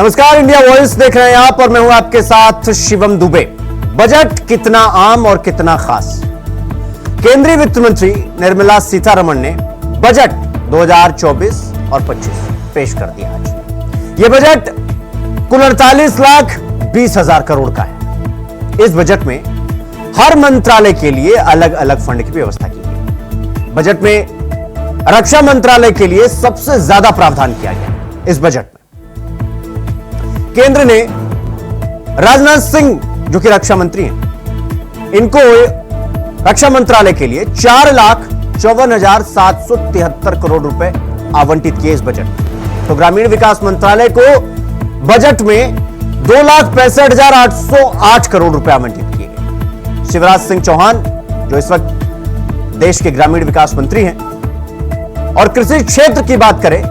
नमस्कार, India voice देख रहे हैं आप और मैं हूं आपके साथ शिवम दुबे। बजट कितना आम और कितना खास। केंद्रीय वित्त मंत्री निर्मला सीतारमण ने बजट 2024 और 25 पेश कर दिया। आज यह बजट कुल 48,20,000 करोड़ का है। इस बजट में हर मंत्रालय के लिए अलग अलग फंड की व्यवस्था की गई। बजट में रक्षा मंत्रालय के लिए सबसे ज्यादा प्रावधान किया गया। इस बजट में केंद्र ने राजनाथ सिंह जो कि रक्षा मंत्री हैं, इनको रक्षा मंत्रालय के लिए 4,54,773 करोड़ रुपए आवंटित किए इस बजट में। तो ग्रामीण विकास मंत्रालय को बजट में 2,65,808 करोड़ रुपए आवंटित किए गए। शिवराज सिंह चौहान जो इस वक्त देश के ग्रामीण विकास मंत्री हैं और कृषि क्षेत्र की बात करें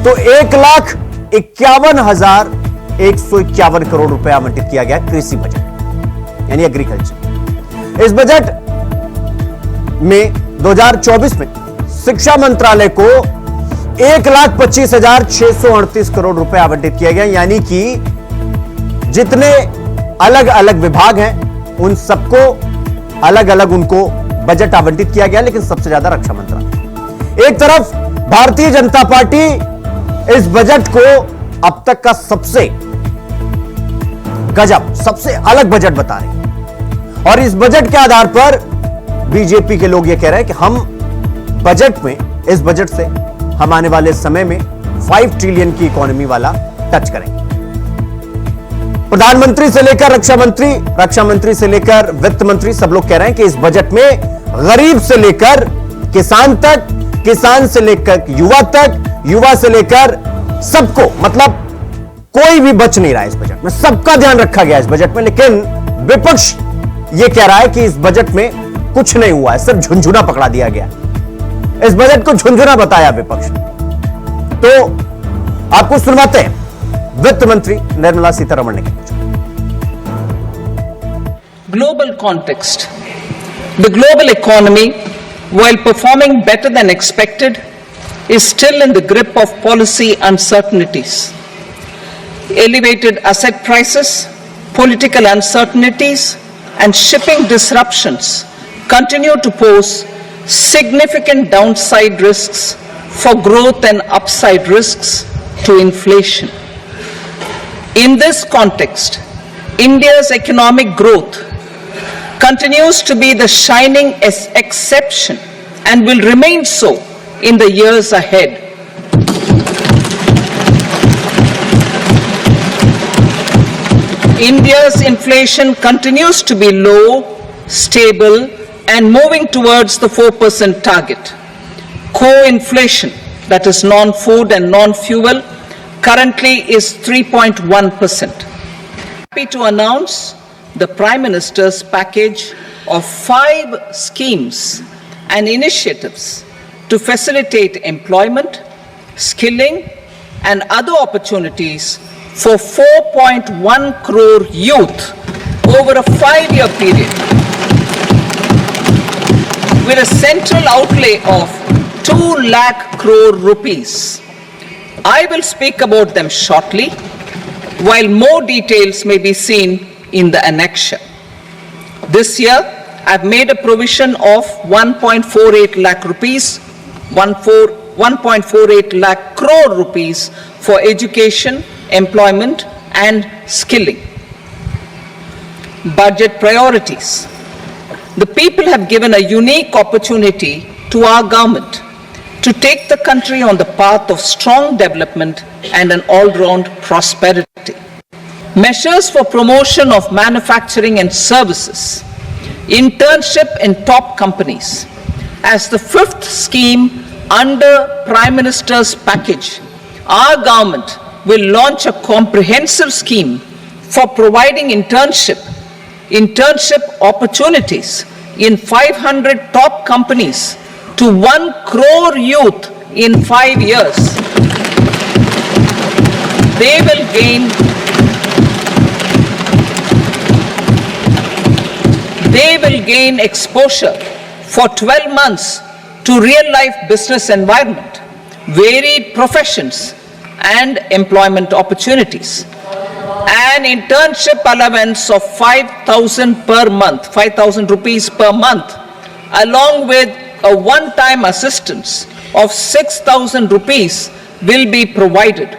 तो 1,51,151 करोड़ रुपए आवंटित किया गया कृषि बजट यानी एग्रीकल्चर। इस बजट में 2024 में शिक्षा मंत्रालय को 1,25,638 करोड़ रुपए आवंटित किया गया, यानी कि जितने अलग अलग विभाग हैं उन सबको अलग अलग उनको बजट आवंटित किया गया, लेकिन सबसे ज्यादा रक्षा मंत्रालय। एक तरफ भारतीय जनता पार्टी इस बजट को अब तक का सबसे गजब, सबसे अलग बजट बता रही है और इस बजट के आधार पर बीजेपी के लोग यह कह रहे हैं कि हम बजट में, इस बजट से हम आने वाले समय में 5 ट्रिलियन की इकोनॉमी वाला टच करेंगे। प्रधानमंत्री से लेकर रक्षा मंत्री से लेकर वित्त मंत्री, सब लोग कह रहे हैं कि इस बजट में गरीब से लेकर किसान तक, किसान से लेकर युवा तक, युवा से लेकर सबको, मतलब कोई भी बच नहीं रहा है इस बजट में, सबका ध्यान रखा गया इस बजट में। लेकिन विपक्ष यह कह रहा है कि इस बजट में कुछ नहीं हुआ है, सिर्फ झुंझुना पकड़ा दिया गया। इस बजट को झुंझुना बताया विपक्ष। तो आपको सुनवाते हैं वित्त मंत्री निर्मला सीतारमण ने कहा। Global context. The global economy, while performing better than expected, is still in the grip of policy uncertainties. Elevated asset prices, political uncertainties, and shipping disruptions continue to pose significant downside risks for growth and upside risks to inflation. In this context, India's economic growth continues to be the shining exception and will remain so in the years ahead. India's inflation continues to be low, stable, and moving towards the 4% target. Core inflation, that is non-food and non-fuel, currently is 3.1%. Happy to announce the Prime Minister's package of 5 schemes and initiatives to facilitate employment, skilling, and other opportunities for 4.1 crore youth over a 5-year period, with a central outlay of 2 lakh crore rupees. I will speak about them shortly, while more details may be seen in the annexure. This year, I've made a provision of 1.48 lakh rupees, 1.48 lakh crore rupees for education, employment, and skilling. Budget priorities. The people have given a unique opportunity to our government to take the country on the path of strong development and an all-round prosperity. Measures for promotion of manufacturing and services, internship in top companies. As the 5th scheme under Prime Minister's package, our government will launch a comprehensive scheme for providing internship opportunities in 500 top companies to 1 crore youth in 5 years. They will gain exposure for 12 months to real-life business environment, varied professions, and employment opportunities. An internship allowance of 5,000 per month, 5,000 rupees per month, along with a one-time assistance of 6,000 rupees will be provided.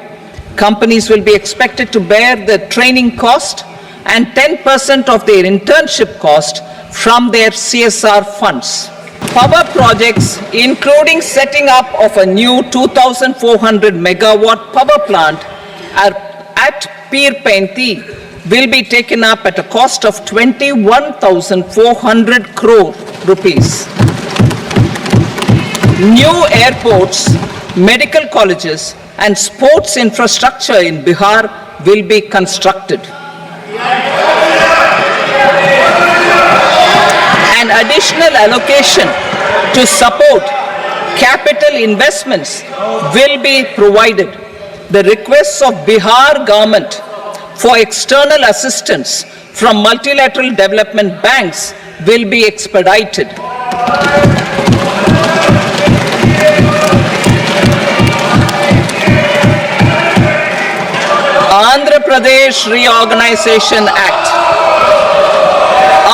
Companies will be expected to bear the training cost and 10% of their internship cost from their CSR funds. Power projects, including setting up of a new 2,400 megawatt power plant at Pir Painti, will be taken up at a cost of 21,400 crore rupees. New airports, medical colleges, and sports infrastructure in Bihar will be constructed. An additional allocation to support capital investments will be provided. The requests of Bihar government for external assistance from multilateral development banks will be expedited. Andhra Pradesh Reorganization Act.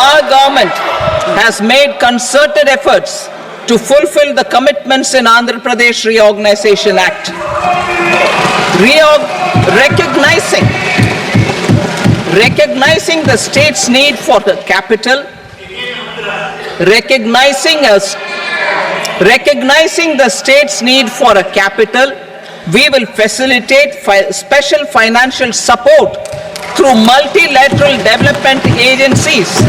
Our government has made concerted efforts to fulfill the commitments in Andhra Pradesh Reorganization Act. Recognizing the state's need for the capital, recognizing the state's need for a capital, we will facilitate special financial support through multilateral development agencies.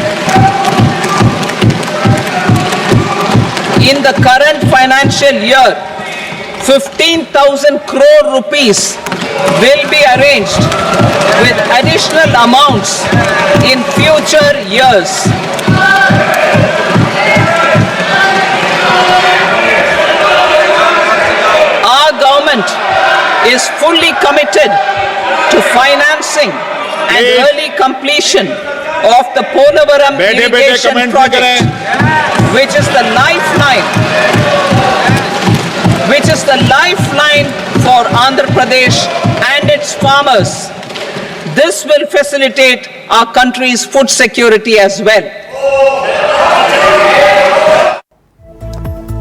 In the current financial year, 15,000 crore rupees will be arranged with additional amounts in future years. Our government is fully committed to financing and early completion of the Polavaram irrigation project, which is the lifeline for Andhra Pradesh and its farmers. This will facilitate our country's food security as well.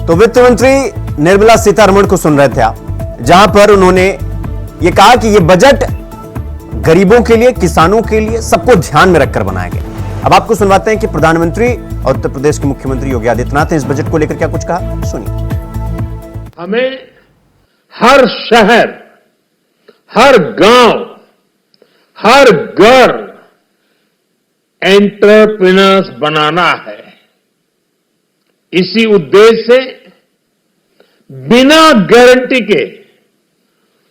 तो वित्त मंत्री निर्मला सीतारमण को सुन रहे थे आप, जहां पर उन्होंने ये कहा कि ये बजट गरीबों के लिए, किसानों के लिए, सबको ध्यान में रखकर बनाया गया। अब आपको सुनवाते हैं कि प्रधानमंत्री और उत्तर प्रदेश के मुख्यमंत्री योगी आदित्यनाथ ने इस बजट को लेकर क्या कुछ कहा, सुनिए। हमें हर शहर, हर गांव, हर घर एंटरप्रेन्योर्स बनाना है। इसी उद्देश्य से बिना गारंटी के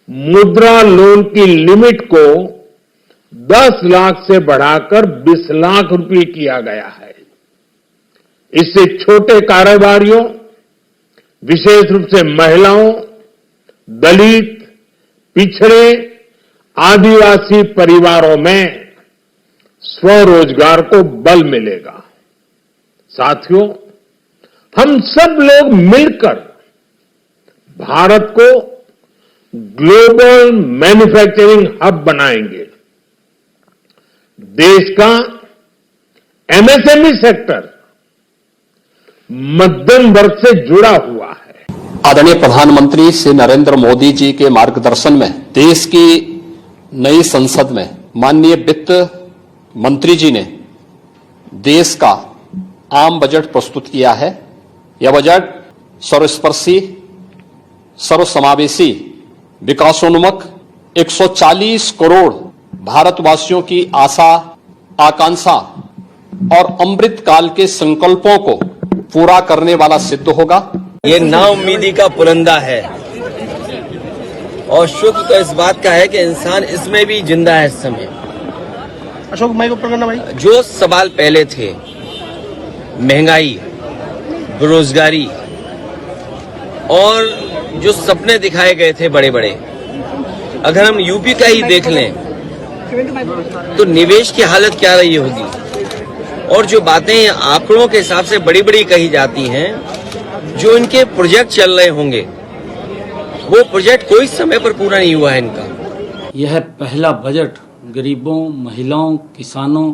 मुद्रा लोन की लिमिट को 10 लाख से बढ़ाकर 20 लाख रुपए किया गया है। इससे छोटे कारोबारियों, विशेष रूप से महिलाओं, दलित, पिछड़े, आदिवासी परिवारों में स्वरोजगार को बल मिलेगा। साथियों, हम सब लोग मिलकर भारत को ग्लोबल मैन्युफैक्चरिंग हब बनाएंगे। देश का एमएसएमई सेक्टर मध्यम वर्ग से जुड़ा हुआ है। आदरणीय प्रधानमंत्री श्री नरेंद्र मोदी जी के मार्गदर्शन में देश की नई संसद में माननीय वित्त मंत्री जी ने देश का आम बजट प्रस्तुत किया है। यह बजट सर्वस्पर्शी, सर्वसमावेशी, विकासोन्मुख 140 करोड़ भारतवासियों की आशा, आकांक्षा और अमृत काल के संकल्पों को पूरा करने वाला सिद्ध होगा। ये नाउम्मीदी का पुरंदा है और शुक्र तो इस बात का है कि इंसान इसमें भी जिंदा है। इस समय अशोक भाई को पकड़ना भाई। जो सवाल पहले थे, महंगाई, बेरोजगारी और जो सपने दिखाए गए थे बड़े बड़े, अगर हम यूपी का ही देख लें तो निवेश की हालत क्या रही होगी। और जो बातें आंकड़ों के हिसाब से बड़ी बड़ी कही जाती हैं, जो इनके प्रोजेक्ट चल रहे होंगे वो प्रोजेक्ट कोई समय पर पूरा नहीं हुआ है इनका। यह पहला बजट गरीबों, महिलाओं, किसानों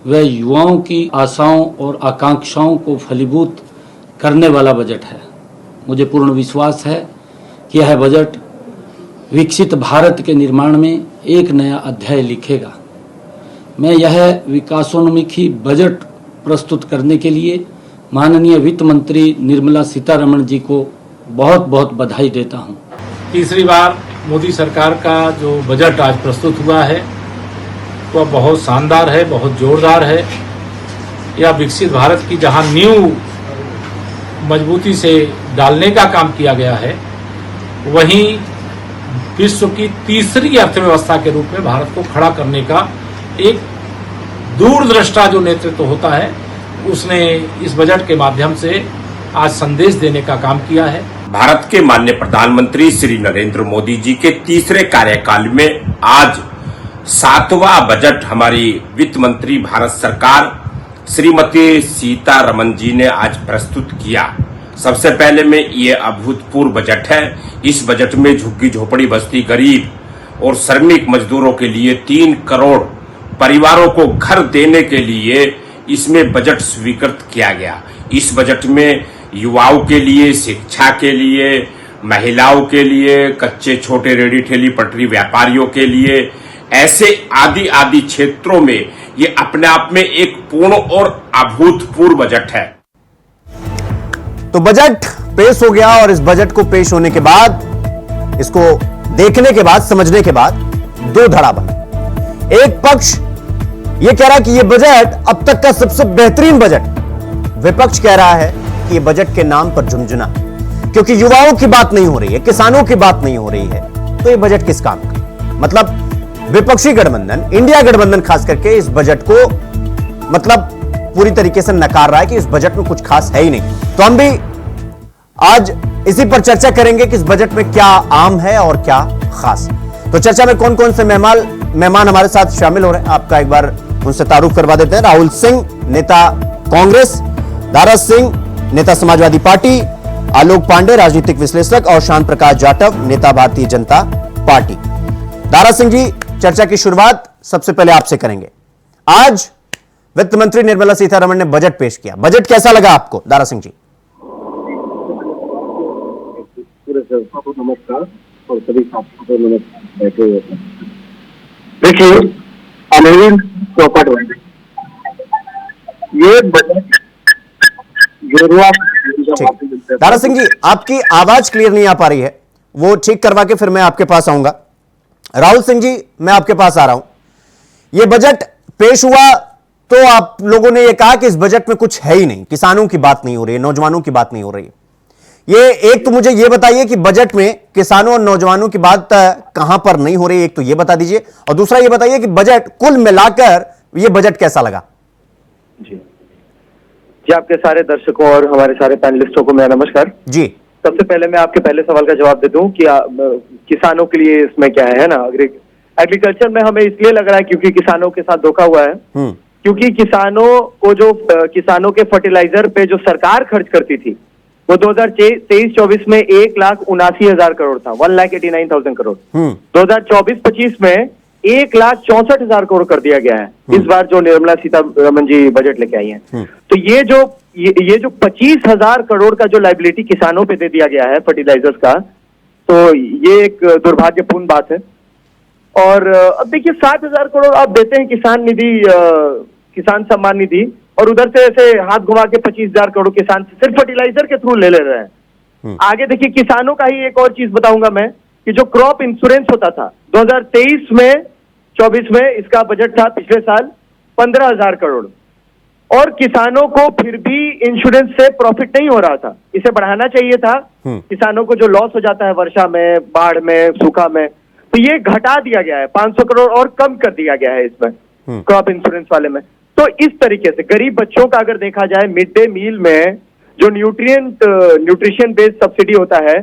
व युवाओं की आशाओं और आकांक्षाओं को फलीभूत करने वाला बजट है। मुझे पूर्ण विश्वास है कि यह बजट विकसित भारत के निर्माण में एक नया अध्याय लिखेगा। मैं यह विकासोन्मुखी बजट प्रस्तुत करने के लिए माननीय वित्त मंत्री निर्मला सीतारमण जी को बहुत बहुत बधाई देता हूं। तीसरी बार मोदी सरकार का जो बजट आज प्रस्तुत हुआ है वह बहुत शानदार है, बहुत जोरदार है। यह विकसित भारत की जहां नींव मजबूती से डालने का काम किया गया है, वहीं विश्व की तीसरी अर्थव्यवस्था के रूप में भारत को खड़ा करने का एक दूरदृष्टा जो नेतृत्व होता है, उसने इस बजट के माध्यम से आज संदेश देने का काम किया है। भारत के माननीय प्रधानमंत्री श्री नरेंद्र मोदी जी के तीसरे कार्यकाल में आज 7वां बजट हमारी वित्त मंत्री भारत सरकार श्रीमती सीतारमण जी ने आज प्रस्तुत किया। सबसे पहले में ये अभूतपूर्व बजट है। इस बजट में झुग्गी झोपड़ी बस्ती गरीब और श्रमिक मजदूरों के लिए 3 करोड़ परिवारों को घर देने के लिए इसमें बजट स्वीकृत किया गया। इस बजट में युवाओं के लिए, शिक्षा के लिए, महिलाओं के लिए, कच्चे छोटे रेडी ठेली पटरी व्यापारियों के लिए, ऐसे आदि आदि क्षेत्रों में ये अपने आप में एक पूर्ण और अभूतपूर्व बजट है। तो बजट पेश हो गया और इस बजट को पेश होने के बाद, इसको देखने के बाद, समझने के बाद 2 धड़ा बना। एक पक्ष यह कह रहा है कि यह बजट अब तक का सबसे बेहतरीन बजट। विपक्ष कह रहा है कि यह बजट के नाम पर झुंझुना, क्योंकि युवाओं की बात नहीं हो रही है, किसानों की बात नहीं हो रही है, तो यह बजट किस काम का। मतलब विपक्षी गठबंधन, इंडिया गठबंधन खास करके इस बजट को मतलब पूरी तरीके से नकार रहा है कि इस बजट में कुछ खास है ही नहीं। तो हम भी आज इसी पर चर्चा करेंगे कि इस बजट में क्या आम है और क्या खास। तो चर्चा में कौन कौन से मेहमान हमारे साथ शामिल हो रहे हैं, आपका एक बार उनसे तारुफ करवा देते हैं। राहुल सिंह, नेता कांग्रेस, दारा सिंह, नेता समाजवादी पार्टी, आलोक पांडे, राजनीतिक विश्लेषक, और शांत प्रकाश जाटव, नेता भारतीय जनता पार्टी। दारा सिंह जी, चर्चा की शुरुआत सबसे पहले आपसे करेंगे। आज वित्त मंत्री निर्मला सीतारमण ने बजट पेश किया, बजट कैसा लगा आपको दारा सिंह जी? पूरे संस्था को नमस्कार और सभी साथियों को नमस्कार। बैठे हुए देखिए, अनिल चौपट ये बजट दारा सिंह जी, आपकी आवाज क्लियर नहीं आ पा रही है, वो ठीक करवा के फिर मैं आपके पास आऊंगा। राहुल सिंह जी, मैं आपके पास आ रहा हूं। यह बजट पेश हुआ तो आप लोगों ने यह कहा कि इस बजट में कुछ है ही नहीं, किसानों की बात नहीं हो रही है, नौजवानों की बात नहीं हो रही है। ये एक तो मुझे यह बताइए कि बजट में किसानों और नौजवानों की बात कहां पर नहीं हो रही है, एक तो यह बता दीजिए, और दूसरा यह बताइए कि बजट कुल मिलाकर यह बजट कैसा लगा? जी, आपके सारे दर्शकों और हमारे सारे पैनलिस्टों को मेरा नमस्कार जी। सबसे पहले मैं आपके पहले सवाल का जवाब दे दूं कि किसानों के लिए इसमें क्या है ना, एग्रीकल्चर में हमें इसलिए लग रहा है क्योंकि किसानों के साथ धोखा हुआ है। क्योंकि किसानों को जो किसानों के फर्टिलाइजर पे जो सरकार खर्च करती थी वो 2023-24 में 1,79,000 करोड़ था, 1,89,000 करोड़। 2024-25 में 1,64,000 करोड़ कर दिया गया है इस बार जो निर्मला सीतारमण जी बजट लेके आई हैं। तो ये जो 25,000 करोड़ का जो लाइबिलिटी किसानों पे दे दिया गया है फर्टिलाइजर्स का, तो ये एक दुर्भाग्यपूर्ण बात है। और अब देखिए 60,000 करोड़ आप देते हैं किसान निधि, किसान सम्मान निधि, और उधर से ऐसे हाथ घुमा के 25,000 करोड़ किसान सिर्फ फर्टिलाइजर के थ्रू ले रहे हैं। आगे देखिए किसानों का ही एक और चीज बताऊंगा मैं कि जो क्रॉप इंश्योरेंस होता था 2023 में 24 में इसका बजट था पिछले साल 15,000 करोड़, और किसानों को फिर भी इंश्योरेंस से प्रॉफिट नहीं हो रहा था। इसे बढ़ाना चाहिए था, किसानों को जो लॉस हो जाता है वर्षा में, बाढ़ में, सूखा में, तो ये घटा दिया गया है, 500 करोड़ और कम कर दिया गया है इसमें क्रॉप इंश्योरेंस वाले में। तो इस तरीके से गरीब बच्चों का अगर देखा जाए मिड डे मील में जो न्यूट्रिशन बेस्ड सब्सिडी होता है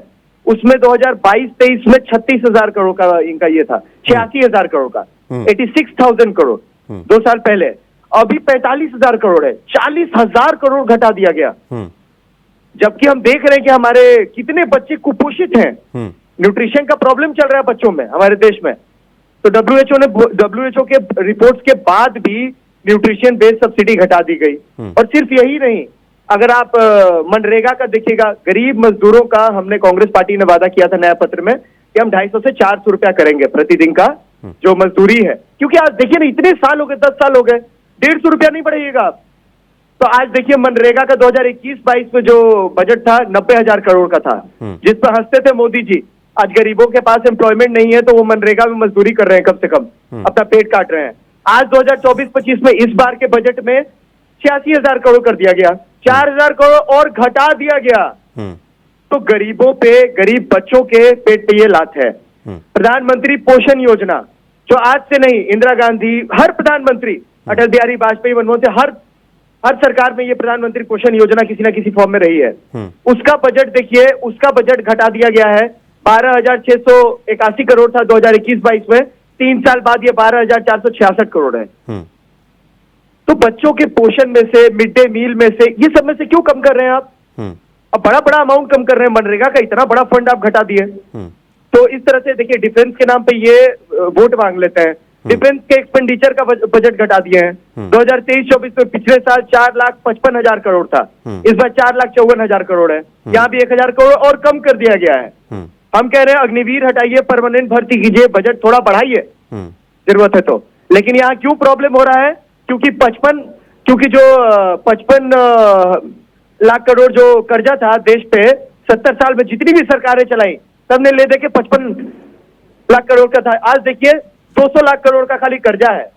उसमें 2022-23 में 36,000 करोड़ का इनका ये था, 86,000 करोड़ का, 86,000 करोड़ 2 साल पहले। अभी 45,000 करोड़ है, 40,000 करोड़ घटा दिया गया। जबकि हम देख रहे हैं कि हमारे कितने बच्चे कुपोषित हैं, न्यूट्रिशन का प्रॉब्लम चल रहा है बच्चों में हमारे देश में। तो डब्ल्यूएचओ के रिपोर्ट्स के बाद भी न्यूट्रिशन बेस्ड सब्सिडी घटा दी गई। और सिर्फ यही नहीं, अगर आप मनरेगा का देखिएगा, गरीब मजदूरों का हमने कांग्रेस पार्टी ने वादा किया था नया पत्र में कि हम 250 से 400 रुपया करेंगे प्रतिदिन का जो मजदूरी है, क्योंकि आज देखिए ना, इतने साल हो गए, 10 साल हो गए, 150 रुपया नहीं बढ़ेगा। तो आज देखिए मनरेगा का 2021-22 में जो बजट था 90,000 करोड़ का था, जिस पर हंसते थे मोदी जी। आज गरीबों के पास एम्प्लॉयमेंट नहीं है तो वो मनरेगा में मजदूरी कर रहे हैं, कम से कम अपना पेट काट रहे हैं। आज 2024-25 में इस बार के बजट में 86,000 करोड़ कर दिया गया, 4,000 करोड़ और घटा दिया गया। तो गरीबों पे, गरीब बच्चों के पेट पे ये लात है। प्रधानमंत्री पोषण योजना, जो आज से नहीं, इंदिरा गांधी, हर प्रधानमंत्री, अटल बिहारी वाजपेयी, मनमोहन सिंह, हर सरकार में ये प्रधानमंत्री पोषण योजना किसी ना किसी फॉर्म में रही है। उसका बजट देखिए, उसका बजट घटा दिया गया है। 12,681 करोड़ था 2021-22 में, 3 साल बाद ये 12,466 करोड़ है। तो बच्चों के पोषण में से, मिड डे मील में से, ये सब में से क्यों कम कर रहे हैं आप? अब बड़ा बड़ा अमाउंट कम कर रहे हैं, मनरेगा का इतना बड़ा फंड आप घटा दिए। तो इस तरह से देखिए, डिफेंस के नाम पे ये वोट मांग लेते हैं। डिफेंस के एक्सपेंडिचर का बजट घटा दिए हैं। 2023-24 में पिछले साल 4,55,000 करोड़ था, इस बार 4,54,000 करोड़ है। यहाँ भी 1,000 करोड़ और कम कर दिया गया है। हम कह रहे हैं अग्निवीर हटाइए, परमानेंट भर्ती कीजिए, बजट थोड़ा बढ़ाइए जरूरत है तो। लेकिन यहाँ क्यों प्रॉब्लम हो रहा है? क्योंकि 55 लाख करोड़ जो कर्जा था देश पे 70 साल में जितनी भी सरकारें चलाई, सबने ले दे के 55 लाख करोड़ का था। आज देखिए 200 लाख करोड़ का खाली कर्जा है।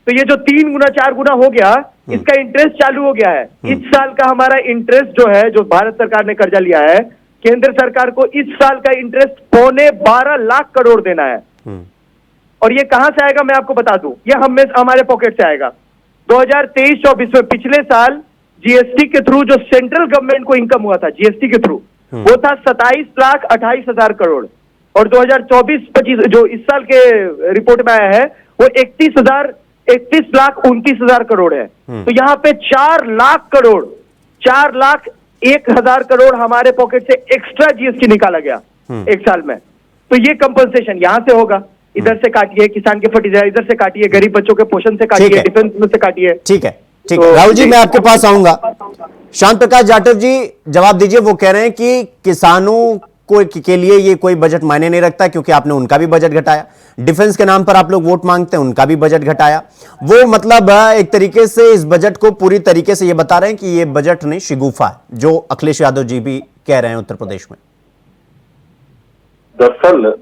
तो ये जो 3 गुना 4 गुना हो गया, इसका इंटरेस्ट चालू हो गया है। इस साल का हमारा इंटरेस्ट जो है, जो भारत सरकार ने कर्जा लिया है, केंद्र सरकार को इस साल का इंटरेस्ट 12.25 लाख करोड़ देना है। और ये कहां से आएगा मैं आपको बता दूं, ये हमारे पॉकेट से आएगा। 2023-24 में पिछले साल जीएसटी के थ्रू जो सेंट्रल गवर्नमेंट को इनकम हुआ था, जीएसटी के थ्रू, वो था 27,28,000 करोड़। और 2024-25 जो इस साल के रिपोर्ट में आया है, वो 31,29,000 करोड़ है। तो यहाँ पे 4 लाख करोड़, 4,01,000 करोड़ हमारे पॉकेट से एक्स्ट्रा जीएसटी निकाला गया एक साल में। तो ये कंपनसेशन यहां से होगा, इधर से काटिए, किसान के फर्टिलाइजर इधर से काटिए, गरीब बच्चों के पोषण से काटिए, डिफेंस में से काटिए। ठीक है, ठीक है। राहुल जी, मैं आपके पास आऊंगा। श्याम प्रकाश जाटव जी जवाब दीजिए। वो कह रहे हैं कि किसानों के लिए ये कोई बजट मायने नहीं रखता, क्योंकि आपने उनका भी बजट घटाया। डिफेंस के नाम पर आप लोग वोट मांगते हैं, उनका भी बजट घटाया। वो मतलब एक तरीके से इस बजट को पूरी तरीके से ये बता रहे हैं कि ये बजट नहीं, शिगुफा है, जो अखिलेश यादव जी भी कह रहे हैं उत्तर प्रदेश में। दरअसल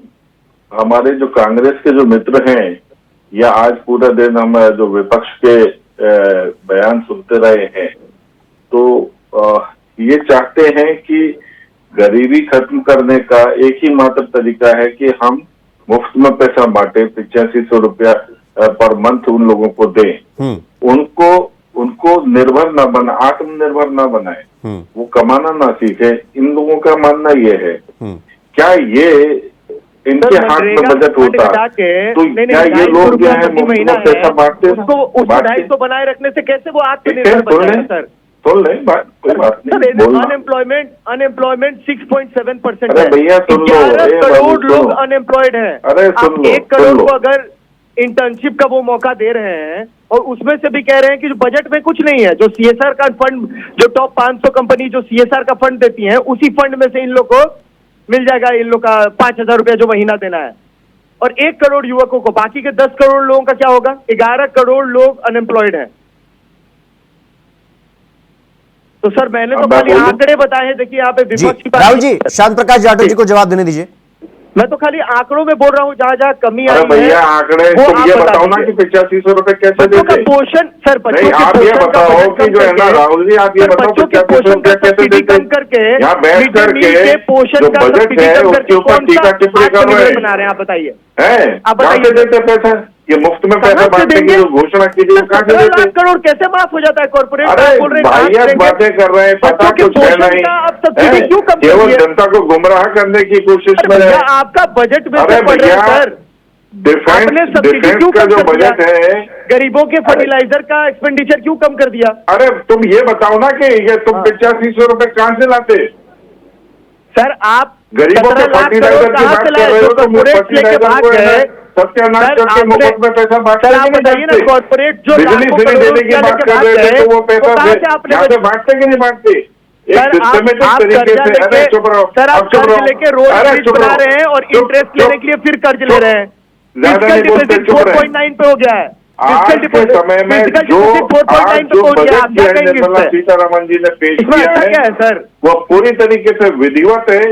हमारे जो कांग्रेस के जो मित्र हैं, या आज पूरा दिन हम जो विपक्ष के बयान सुनते रहे हैं, तो ये चाहते हैं कि गरीबी खत्म करने का एक ही मात्र तरीका है कि हम मुफ्त में पैसा बांटे, 8500 रुपया पर मंथ उन लोगों को दें। उनको निर्भर न बना, आत्मनिर्भर न बनाए, वो कमाना ना सीखे। इन लोगों का मानना ये है। क्या ये इनके हाथ में बजट होता तो क्या ये लोग जो है मुफ्त में पैसा बांटते? उसको 250 बनाए रखने से कैसे वो आत्मनिर्भर बन जाएगा सर? सुन ले, कोई बात नहीं। अनएम्प्लॉयमेंट 6.7% है। भैया सुन लो, 11 करोड़ लोग अनएम्प्लॉयड हैं। अरे सुन लो, 1 करोड़ को अगर इंटर्नशिप का वो मौका दे रहे हैं, और उसमें से भी कह रहे हैं कि जो बजट में कुछ नहीं है, जो सीएसआर का फंड, जो टॉप 500 कंपनी जो सीएसआर का फंड देती है, उसी फंड में से इन लोग को मिल जाएगा, इन लोग का 5,000 रुपया जो महीना देना है। और 1 करोड़ युवकों को, बाकी के 10 करोड़ लोगों का क्या होगा? 11 करोड़ लोग अनएम्प्लॉयड हैं। तो सर मैंने तो खाली आंकड़े बताए हैं। देखिए यहाँ पे विपक्ष की बात। राहुल जी, श्याम प्रकाश जाटव जी को जवाब देने दीजिए। मैं तो खाली आंकड़ों में बोल रहा हूँ, जहाँ जहाँ कमी आई है। भैया आंकड़े तुम ये बताओ ना कि 8500 रुपए कैसे देते? पोषण सर, बच्चों के आप ये बताओ कि जो है ना राहुल जी, आप ये बताओ कि 8500 रुपया कैसे देते? करके यहाँ बैठ करके पोषण का बजट है उसके ऊपर टीका टिप्पणी कर रहे हैं, बना रहे हैं। आप बताइए, आप बताइए देते पैसा? ये मुफ्त में पैसा बांटने की जो घोषणा कीजिए, 17 लाख करोड़ कैसे माफ हो जाता है? कॉर्पोरेट बोल रहे हैं बातें कर रहे हैं, पता कुछ है नहीं, केवल जनता को गुमराह करने की कोशिश में है। आपका बजट में सर डिफेंस का जो बजट है, गरीबों के फर्टिलाइजर का एक्सपेंडिचर क्यों कम कर दिया? अरे तुम ये बताओ ना कि ये तुम 8500 रुपए कहां से लाते? सर आप गरीबों के फर्टिलाइजर की बात कर रहे हो तो फर्टिलाइजर को सत्यानाश करके मुफ्त में पैसा बांटते नहीं कॉर्पोरेट जो बिजली फ्री देने की बात कर रहे थे तो वो पैसा यहाँ से बांटते कि नहीं बांटते? एक सिस्टमेटिक तरीके से। अरे चुप रहो, सर, आप कर्ज लेके रोड बना रहे हैं और इंटरेस्ट लेने के लिए फिर कर्ज ले रहे हैं। ज्यादा नहीं बोलते, चुप रहे। 4.9 पे हो गया है आज के समय में जो बजट निर्मला सीतारमण जी ने पेश किया है सर, वो पूरी तरीके से विधिवत है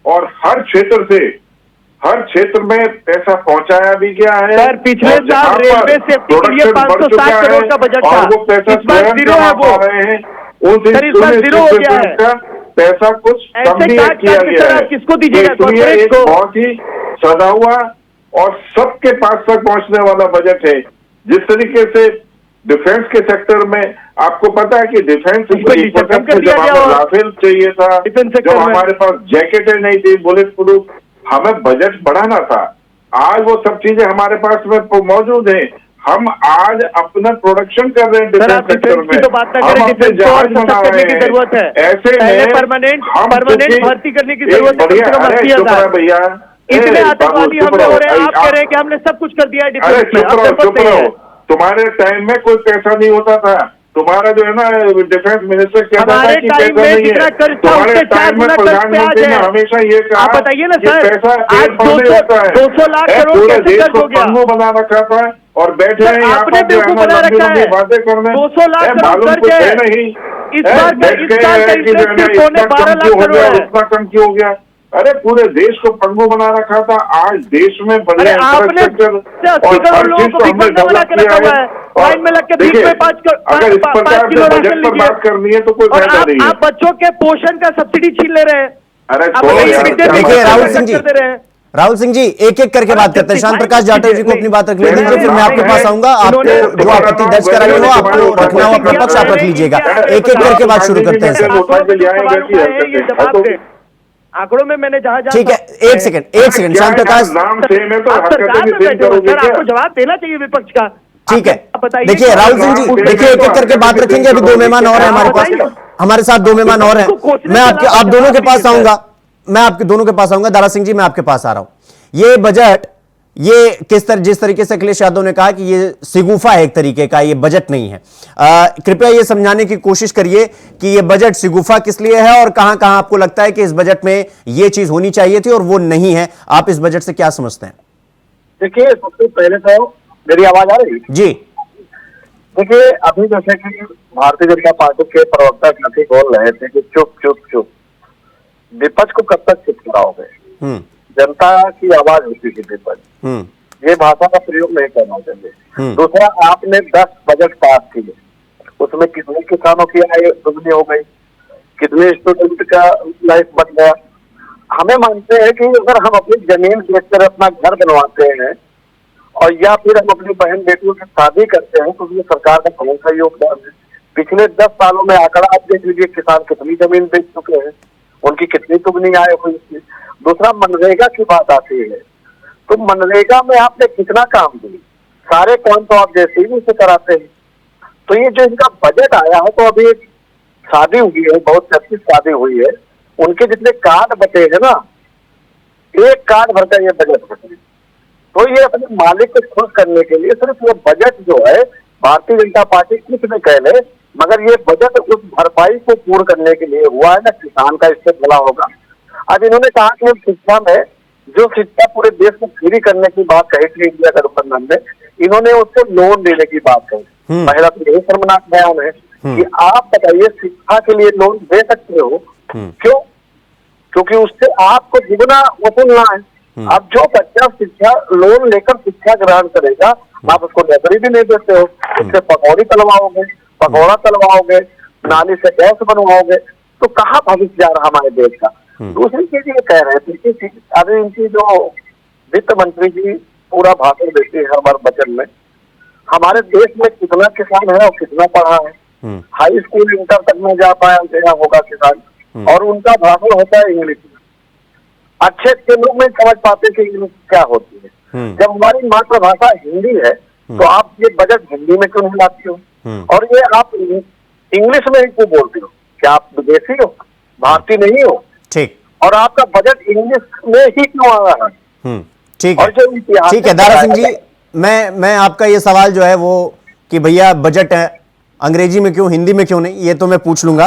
और हर क्षेत्र में पैसा पहुंचाया भी गया है। सर, पिछले साल रेलवे सेफ्टी के लिए 560 करोड़ का बजट था, और वो पैसा स्वयं जमा पा रहे हैं। उस जीरो हो गया है। पैसा कुछ कम किया गया है। किसको दीजिएगा? एक बहुत ही सदा हुआ और सबके पास तक पहुंचने वाला बजट है। जिस तरीके से डिफेंस के सेक्टर में आपको पता है कि डिफेंस जब हमें राफेल चाहिए था, जब हमारे पास जैकेटें नहीं थी बुलेट प्रूफ, हमें बजट बढ़ाना था। आज वो सब चीजें हमारे पास में मौजूद है। हम आज अपना प्रोडक्शन कर रहे हैं डिफेंस सेक्टर में, तो बात हम अपने जहाज बना रहे हैं। जरूरत है ऐसे में परमानेंट भर्ती करने की जरूरत है भैया। इतने आतंकवादी हमले हो रहे हैं, आप कह रहे हैं कि हमने सब कुछ कर दिया है डिफेंस में। चुप रहो, तुम्हारे टाइम में कोई पैसा नहीं होता था। तुम्हारा जो है ना डिफेंस मिनिस्टर कहता था कि पैसा नहीं है। तुम्हारे टाइम में प्रधानमंत्री ने हमेशा ये कहा, बताइए ना सर, पैसा पेड़ पौधे होता है। 200 लाख करोड़ पूरे देश को पंगु बना रखा था और बैठे हैं यहाँ पर जो है ना लंबी बातें करने। 200 लाख मालूम कुछ है नहीं, इस साल का इंटरेस्ट पौने 12 लाख करोड़ है। उतना कम क्यों हो गया? अरे पूरे देश को पंगु बना रखा था। आज देश में बड़े इंफ्रास्ट्रक्चर और हर चीज को हमने डेवलप किया है। और देखिए, अगर इस प्रकार से बजट पर बात करनी है तो कोई फायदा नहीं है। आप बच्चों के पोषण का सब्सिडी छीन ले रहे हैं। अरे देखिए राहुल सिंह जी एक एक करके बात करते हैं। श्याम प्रकाश जाटव जी को अपनी बात रख लेने दीजिए, फिर मैं आपके पास आऊंगा। आपको जो आपत्ति दर्ज करानी हो, आपको रखना हो अपना पक्ष, आप रख लीजिएगा। एक एक करके बात शुरू करते हैं सर। आंकड़ों में मैंने जहां ठीक है, एक सेकंड श्याम प्रकाश, नाम सेम है तो आपको जवाब देना चाहिए विपक्ष का। ठीक है, देखिए राहुल सिंह जी, देखिए एक एक करके बात रखेंगे। अभी 2 मेहमान और हैं हमारे पास, हमारे साथ 2 मेहमान और हैं। मैं आप दोनों के पास आऊंगा, दारा सिंह जी मैं आपके पास आ रहा हूं। ये बजट, ये जिस तरीके से अखिलेश यादव ने कहा कि ये सिगुफा है एक तरीके का, ये बजट नहीं है। कृपया ये समझाने की कोशिश करिए कि ये बजट सिगुफा किस लिए है और कहां कहां आपको लगता है कि इस बजट में ये चीज होनी चाहिए थी और वो नहीं है। आप इस बजट से क्या समझते हैं? देखिए, सबसे पहले तो मेरी आवाज आ रही है जी? देखिए, अभी जैसे कि भारतीय जनता पार्टी के प्रवक्ता काफी बोल रहे थे कि चुप चुप चुप, विपक्ष को कब तक चुप कराओगे? जनता की आवाज होती है विपक्ष, ये भाषा का प्रयोग नहीं करना चाहिए। दूसरा, आपने 10 बजट पास किए, उसमें कितने किसानों की आय दुगनी हो गई, कितने स्टूडेंट का लाइफ बच गया। हमें मानते हैं कि अगर हम अपनी जमीन बेचकर अपना घर बनवाते हैं और या फिर हम अपनी बहन बेटियों की शादी करते हैं तो ये सरकार का कौन सा योगदान है? पिछले 10 सालों में आंकड़ा आप देख लीजिए, किसान कितनी जमीन बेच चुके हैं, उनकी कितनी दुगनी आय हुई थी। दूसरा, मनरेगा की बात आती है तो मनरेगा में आपने कितना काम दिया? सारे काम तो आप जैसे ही से कराते हैं। तो ये जो इनका बजट आया है, तो अभी एक शादी हुई है, बहुत चर्चित शादी हुई है, उनके जितने कार्ड बचे हैं ना, एक कार्ड भरकर ये बजट बचे। तो ये अपने मालिक को खुश करने के लिए सिर्फ ये बजट जो है, भारतीय जनता पार्टी कुछ नहीं कह ले, मगर ये बजट उस भरपाई को पूर्ण करने के लिए हुआ है ना, किसान का इससे भला होगा। आज इन्होंने कहा कि शिक्षा में जो शिक्षा पूरे देश में फ्री करने की बात कही थी इंडिया गठबंधन में, इन्होंने उससे लोन देने की बात कही। पहला तो यही शर्मनाक बयान है कि आप बताइए शिक्षा के लिए लोन दे सकते हो, क्यों? क्योंकि उससे आपको दुगना वसूलना है। अब जो बच्चा शिक्षा लोन लेकर शिक्षा ग्रहण करेगा, आप उसको नौकरी भी नहीं देते हो, उससे पकौड़ी तलवाओगे, पकौड़ा तलवाओगे, नाली से गैस बनवाओगे, तो कहाँ भविष्य जा रहा हमारे देश का? दूसरी चीज ये कह रहे थे कि अभी इनकी जो वित्त मंत्री जी पूरा भाषण देते हैं हर बार बजट में, हमारे देश में कितना किसान है और कितना पढ़ा है, हाई स्कूल इंटर तक में जा पाया होगा किसान, और उनका भाषण होता है इंग्लिश में। अच्छे अच्छे लोग नहीं समझ पाते कि इंग्लिश क्या होती है। जब हमारी मातृभाषा हिंदी है तो आप ये बजट हिंदी में क्यों नहीं लाती हो? और ये आप इंग्लिश में ही क्यों बोलते हो? क्या आप विदेशी हो, भारतीय नहीं हो? ठीक। और आपका बजट इंग्लिश में ही क्यों आ रहा है? ठीक और जो है, इतिहास ठीक है दारा सिंह जी, मैं आपका ये सवाल जो है वो कि भैया बजट है अंग्रेजी में क्यों, हिंदी में क्यों नहीं, ये तो मैं पूछ लूंगा।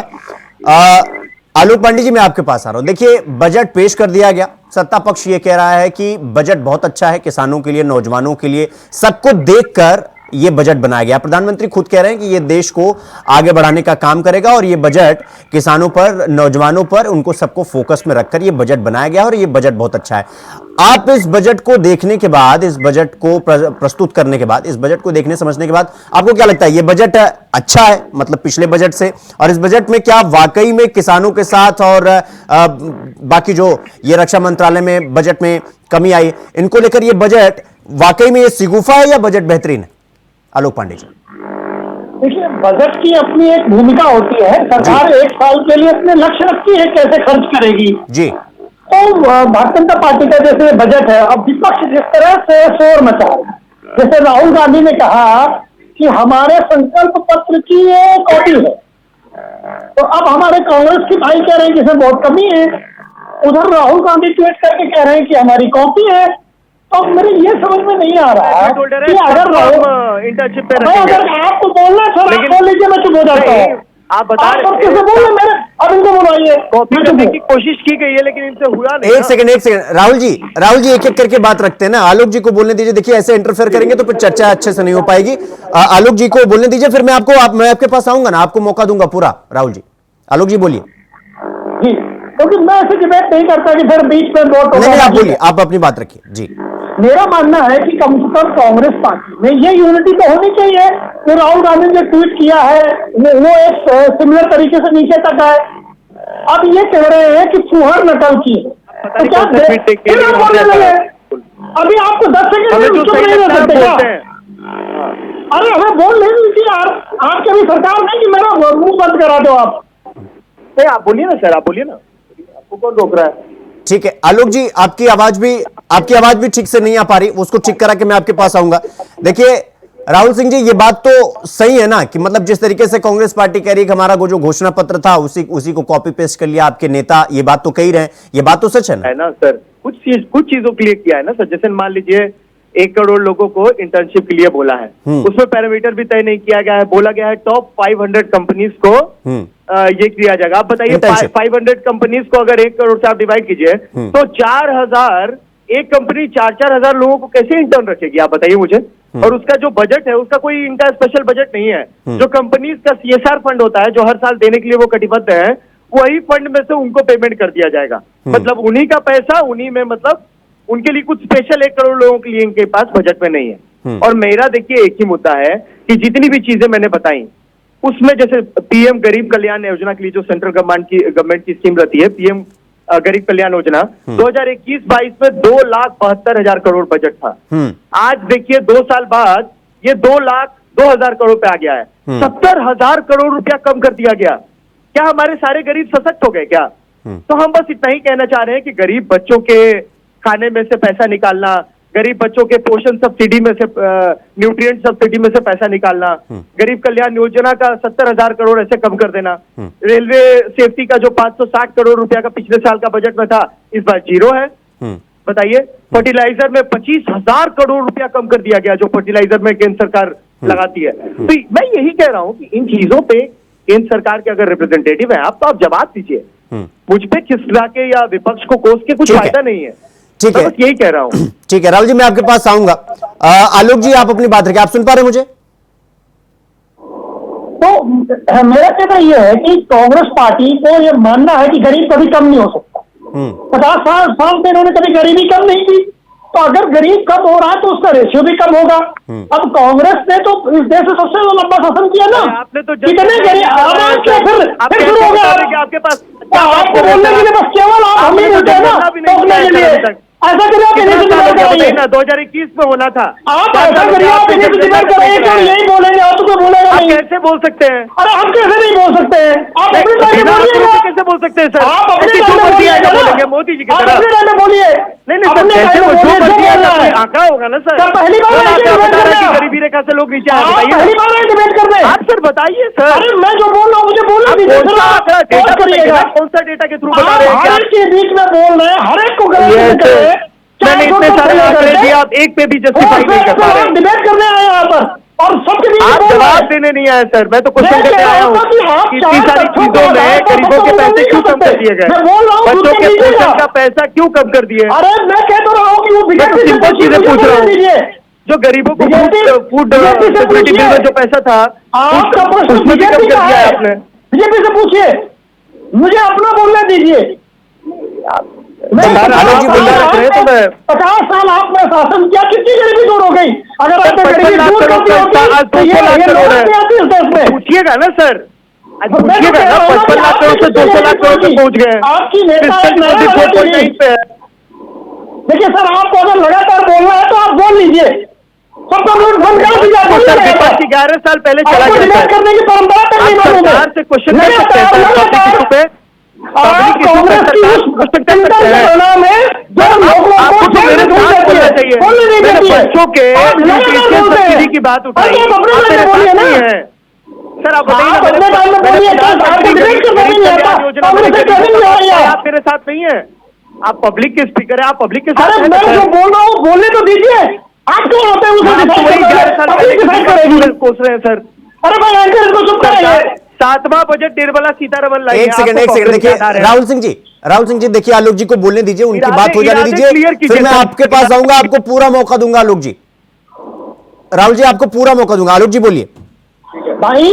आलोक पांडे जी, मैं आपके पास आ रहा हूं। देखिए, बजट पेश कर दिया गया, सत्ता पक्ष ये कह रहा है कि बजट बहुत अच्छा है, किसानों के लिए, नौजवानों के लिए, सबको देखकर ये बजट बनाया गया। प्रधानमंत्री खुद कह रहे हैं कि ये देश को आगे बढ़ाने का काम करेगा और ये बजट किसानों पर, नौजवानों पर, उनको सबको फोकस में रखकर ये बजट बनाया गया और ये बजट बहुत अच्छा है। आप इस बजट को देखने के बाद, इस बजट को प्रस्तुत करने के बाद, इस बजट को देखने समझने के बाद आपको क्या लगता है, ये बजट अच्छा है मतलब पिछले बजट से? और इस बजट में क्या वाकई में किसानों के साथ और बाकी जो ये रक्षा मंत्रालय में बजट में कमी आई, इनको लेकर ये बजट वाकई में ये सिगुफा है या बजट बेहतरीन है? आलोक पांडे जी, देखिए, बजट की अपनी एक भूमिका होती है। सरकार एक साल के लिए अपने लक्ष्य रखती है कैसे खर्च करेगी जी। तो भारतीय जनता पार्टी का जैसे बजट है, अब विपक्ष जिस तरह से शोर मचा रहा है, जैसे राहुल गांधी ने कहा कि हमारे संकल्प पत्र की ये कॉपी है, तो अब हमारे कांग्रेस के भाई कह रहे हैं कि इसमें बहुत कमी है, उधर राहुल गांधी ट्वीट करके कह रहे हैं कि हमारी कॉपी है। तो मेरे ये समझ में नहीं आ रहा है कि अगर इंटर्नशिप पे अगर आपको बोलना है सर, आप बोल लीजिए, मैं चुप हो जाता हूँ। आप बता रहे हैं बोले मेरे, अब इनको बुलाइए। कॉपी करने की कोशिश की गई है लेकिन इनसे हुआ नहीं। एक सेकंड राहुल जी एक एक करके बात रखते हैं ना। आलोक जी को बोलने दीजिए। देखिए, ऐसे इंटरफेयर करेंगे तो फिर चर्चा अच्छे से नहीं हो पाएगी। आलोक जी को बोलने दीजिए, फिर मैं आपके पास आऊंगा ना, आपको मौका दूंगा पूरा। राहुल जी, आलोक जी बोलिए जी, क्योंकि मैं ऐसे डिबेट नहीं करता कि फिर बीच में वोट होगा। नहीं, आप बोलिए, आप अपनी बात रखिए जी। मेरा मानना है कि कम से कम कांग्रेस पार्टी में ये यूनिटी तो होनी चाहिए। जो राहुल गांधी ने ट्वीट किया है वो एक सिमिलर तरीके से नीचे तक है। अब ये कह रहे हैं कि फुहर नकल की, तो क्या बोलने लगे? अभी आपको 10 सेकंड चुप नहीं रह सकते क्या? अरे हमें बोल नहीं दीजिए यार, आपके भी सरकार नहीं कि मेरा मुंह बंद करा दो आप। नहीं, आप बोलिए ना सर, आप बोलिए ना, आपको कौन रोक रहा है? ठीक है आलोक जी, आपकी आवाज भी ठीक से नहीं आ पा रही, उसको ठीक करा के मैं आपके पास आऊंगा। देखिए राहुल सिंह जी, ये बात तो सही है ना कि मतलब जिस तरीके से कांग्रेस पार्टी कह रही है कि हमारा जो घोषणा पत्र था उसी को कॉपी पेस्ट कर लिया आपके नेता, ये बात तो कह ही रहे हैं, ये बात तो सच है ना सर? कुछ चीजों के लिए किया है ना सर। जैसे मान लीजिए 1 करोड़ लोगों को इंटर्नशिप के लिए बोला है, उसमें पैरामीटर भी तय नहीं किया गया है। बोला गया है टॉप 500 कंपनीज को ये किया जाएगा। आप बताइए 500 कंपनीज को अगर 1 करोड़ से आप डिवाइड कीजिए तो 4000, एक कंपनी 4,000 लोगों को कैसे इंटर्न रखेगी? आप बताइए मुझे। और उसका जो बजट है उसका कोई इनका स्पेशल बजट नहीं है। जो कंपनीज का CSR फंड होता है जो हर साल देने के लिए वो कटिबद्ध है, वही फंड में से उनको पेमेंट कर दिया जाएगा। मतलब उन्हीं का पैसा उन्हीं में, मतलब उनके लिए कुछ स्पेशल 1 करोड़ लोगों के लिए इनके पास बजट में नहीं है। और मेरा देखिए एक ही मुद्दा है कि जितनी भी चीजें मैंने बताई उसमें, जैसे PM गरीब कल्याण योजना के लिए जो सेंट्रल गवर्नमेंट की स्कीम रहती है, PM गरीब कल्याण योजना, 2021-22 में 2,72,000 करोड़ बजट था। आज देखिए 2 साल बाद ये 2,02,000 करोड़ पे आ गया है। 70,000 करोड़ रुपया कम कर दिया गया। क्या हमारे सारे गरीब सशक्त हो गए क्या? तो हम बस इतना ही कहना चाह रहे हैं कि गरीब बच्चों के खाने में से पैसा निकालना, गरीब बच्चों के पोषण सब्सिडी में से, न्यूट्रिएंट सब्सिडी में से पैसा निकालना, गरीब कल्याण योजना का 70,000 करोड़ ऐसे कम कर देना, रेलवे सेफ्टी का जो 560 करोड़ रुपया का पिछले साल का बजट में था इस बार 0 है। बताइए, फर्टिलाइजर में 25,000 करोड़ रुपया कम कर दिया गया जो फर्टिलाइजर में केंद्र सरकार लगाती है। तो मैं यही कह रहा हूं कि इन चीजों पे केंद्र सरकार के अगर रिप्रेजेंटेटिव है आप, तो आप जवाब दीजिए। मुझ पे खिसला के या विपक्ष को कोस के कुछ फायदा नहीं है। ठीक है, यही कह रहा हूं। ठीक है राहुल जी, मैं आपके पास आऊंगा। आलोक जी, आप अपनी बात रखिए। आप सुन पा रहे हैं मुझे? तो मेरा कहना यह है कि कांग्रेस पार्टी को यह मानना है कि गरीब कभी कम नहीं हो सकता। 50 साल से इन्होंने कभी गरीबी कम नहीं की, तो अगर गरीब कम हो रहा है तो उसका रेशियो भी कम होगा। अब कांग्रेस ने तो इस देश में सबसे लंबा शासन किया ना, आपने तो कितने गरीब फिर शुरू हो गया आपके पास। आपको बोलने के लिए बस केवल आप हम ही मिलते हैं ना टोकने के लिए। ऐसा करिए आप इनिशिएटिव 2021 में होना था। आप ऐसा करिए, आप इनिशिएटिव करेंगे और यही बोलेंगे, आप तो कोई बोलेगा नहीं। कैसे बोल सकते हैं? अरे हम कैसे नहीं बोल सकते हैं? आप अपनी कैसे बोल सकते हैं सर? आप अपने बोलेंगे, मोदी जी की तरह बोलिए। नहीं सर, कैसे आंकड़ा होगा ना सर। पहली बार गरीबी रेखा से लोग नीचे आए, पहली बार डिबेट कर रहे हैं आप सर, बताइए सर। अरे मैं जो बोल रहा हूँ मुझे बोलना दीजिए, डेटा करिएगा, कौन सा डेटा के थ्रू बता रहे हैं? हर एक के बीच में बोल रहे हैं, हर एक को मैंने इतने सारे आंकड़े दिए, आप एक पे भी जस्टिफाई नहीं कर पा रहे। डिबेट करने आए यहाँ पर और सबके बीच आप जवाब देने नहीं आए सर, मैं तो क्वेश्चन देने आया हूँ। इतनी सारी चीजों में गरीबों के पैसे क्यों कम कर दिए गए? बच्चों के पोषण का पैसा क्यों कम कर दिए? अरे मैं कह तो रहा हूँ कि वो सिंपल चीजें पूछ रहा हूँ। जो गरीबों को फूड सिक्योरिटी बिल में जो पैसा था, आपका प्रश्न उसमें भी कम कर दिया है आपने। बीजेपी से पूछिए, मुझे अपना बोलने दीजिए। आलोक जी बोलना रख रहे हैं तो मैं 50 साल आपने शासन किया, कितनी गरीबी दूर हो गई? अगर आपने गरीबी दूर कर दी होती तो ये लोग नहीं आती इस देश में। पूछिएगा ना सर, पूछिएगा ना, 55 लाख करोड़ से 200 लाख करोड़ तक पहुंच गए। आपकी नेता पे देखिए सर, आपको अगर लगातार बोलना है तो आप बोल लीजिए, सबका म्यूट बंद कर दीजिए। 11 साल पहले चला गया करने की परंपरा तक नहीं मालूम है। सरकार से क्वेश्चन कर सकते हैं टॉपिक पे, कांग्रेस की गणना में जो लोगों को जेल में भेज देती है, बोलने नहीं देती है। बच्चों के न्यूट्रिशन सब्सिडी की बात उठाई, बोलिए ना सर। आप अपने काम में बोलिए, आपको डिबेट करना नहीं आता, कांग्रेस से कभी नहीं आ रही है। आप मेरे साथ नहीं है, आप पब्लिक के स्पीकर है, आप पब्लिक के अरे साथ। मैं जो बोल रहा हूँ बोलने तो दीजिए, आप क्यों होते हैं उसे डिसाइड करेगी? कोस रहे हैं सर। अरे भाई एंकर इसको चुप कराइए। 7वां बजट निर्मला सीतारमण लाई। एक सेकंड देखिए राहुल सिंह जी देखिए, आलोक जी को बोलने दीजिए, उनकी बात हो जाने दीजिए, फिर मैं आपके पास आऊंगा, आपको पूरा मौका दूंगा। आलोक जी, राहुल जी आपको पूरा मौका दूंगा। आलोक जी बोलिए। भाई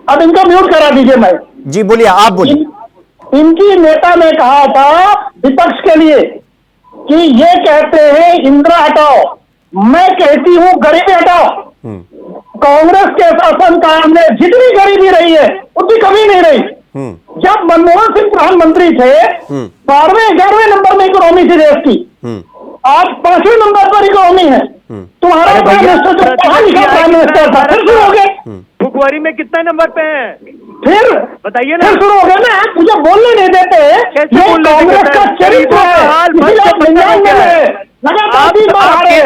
अब इनका म्यूट करा दीजिए। मैं जी बोलिए, आप बोलिए। इनकी नेता ने कहा था विपक्ष के लिए कि ये कहते हैं इंदिरा हटाओ, मैं कहती हूँ गरीबी हटाओ। कांग्रेस के शासनकाल में जितनी गरीबी रही है उतनी कमी नहीं रही। जब मनमोहन सिंह प्रधानमंत्री थे 12वें 11वें नंबर में इकोनॉमी थी देश की, आज 5वें नंबर पर इकोनॉमी है। तुम्हारा प्राइम मिनिस्टर जो पढ़ा लिखा प्राइम मिनिस्टर था, फिर शुरू हो गए। भुखमरी में कितने नंबर पे है? फिर बताइए ना, शुरू हो गए ना। मुझे बोलने नहीं देते। ये कांग्रेस का चरित्र है।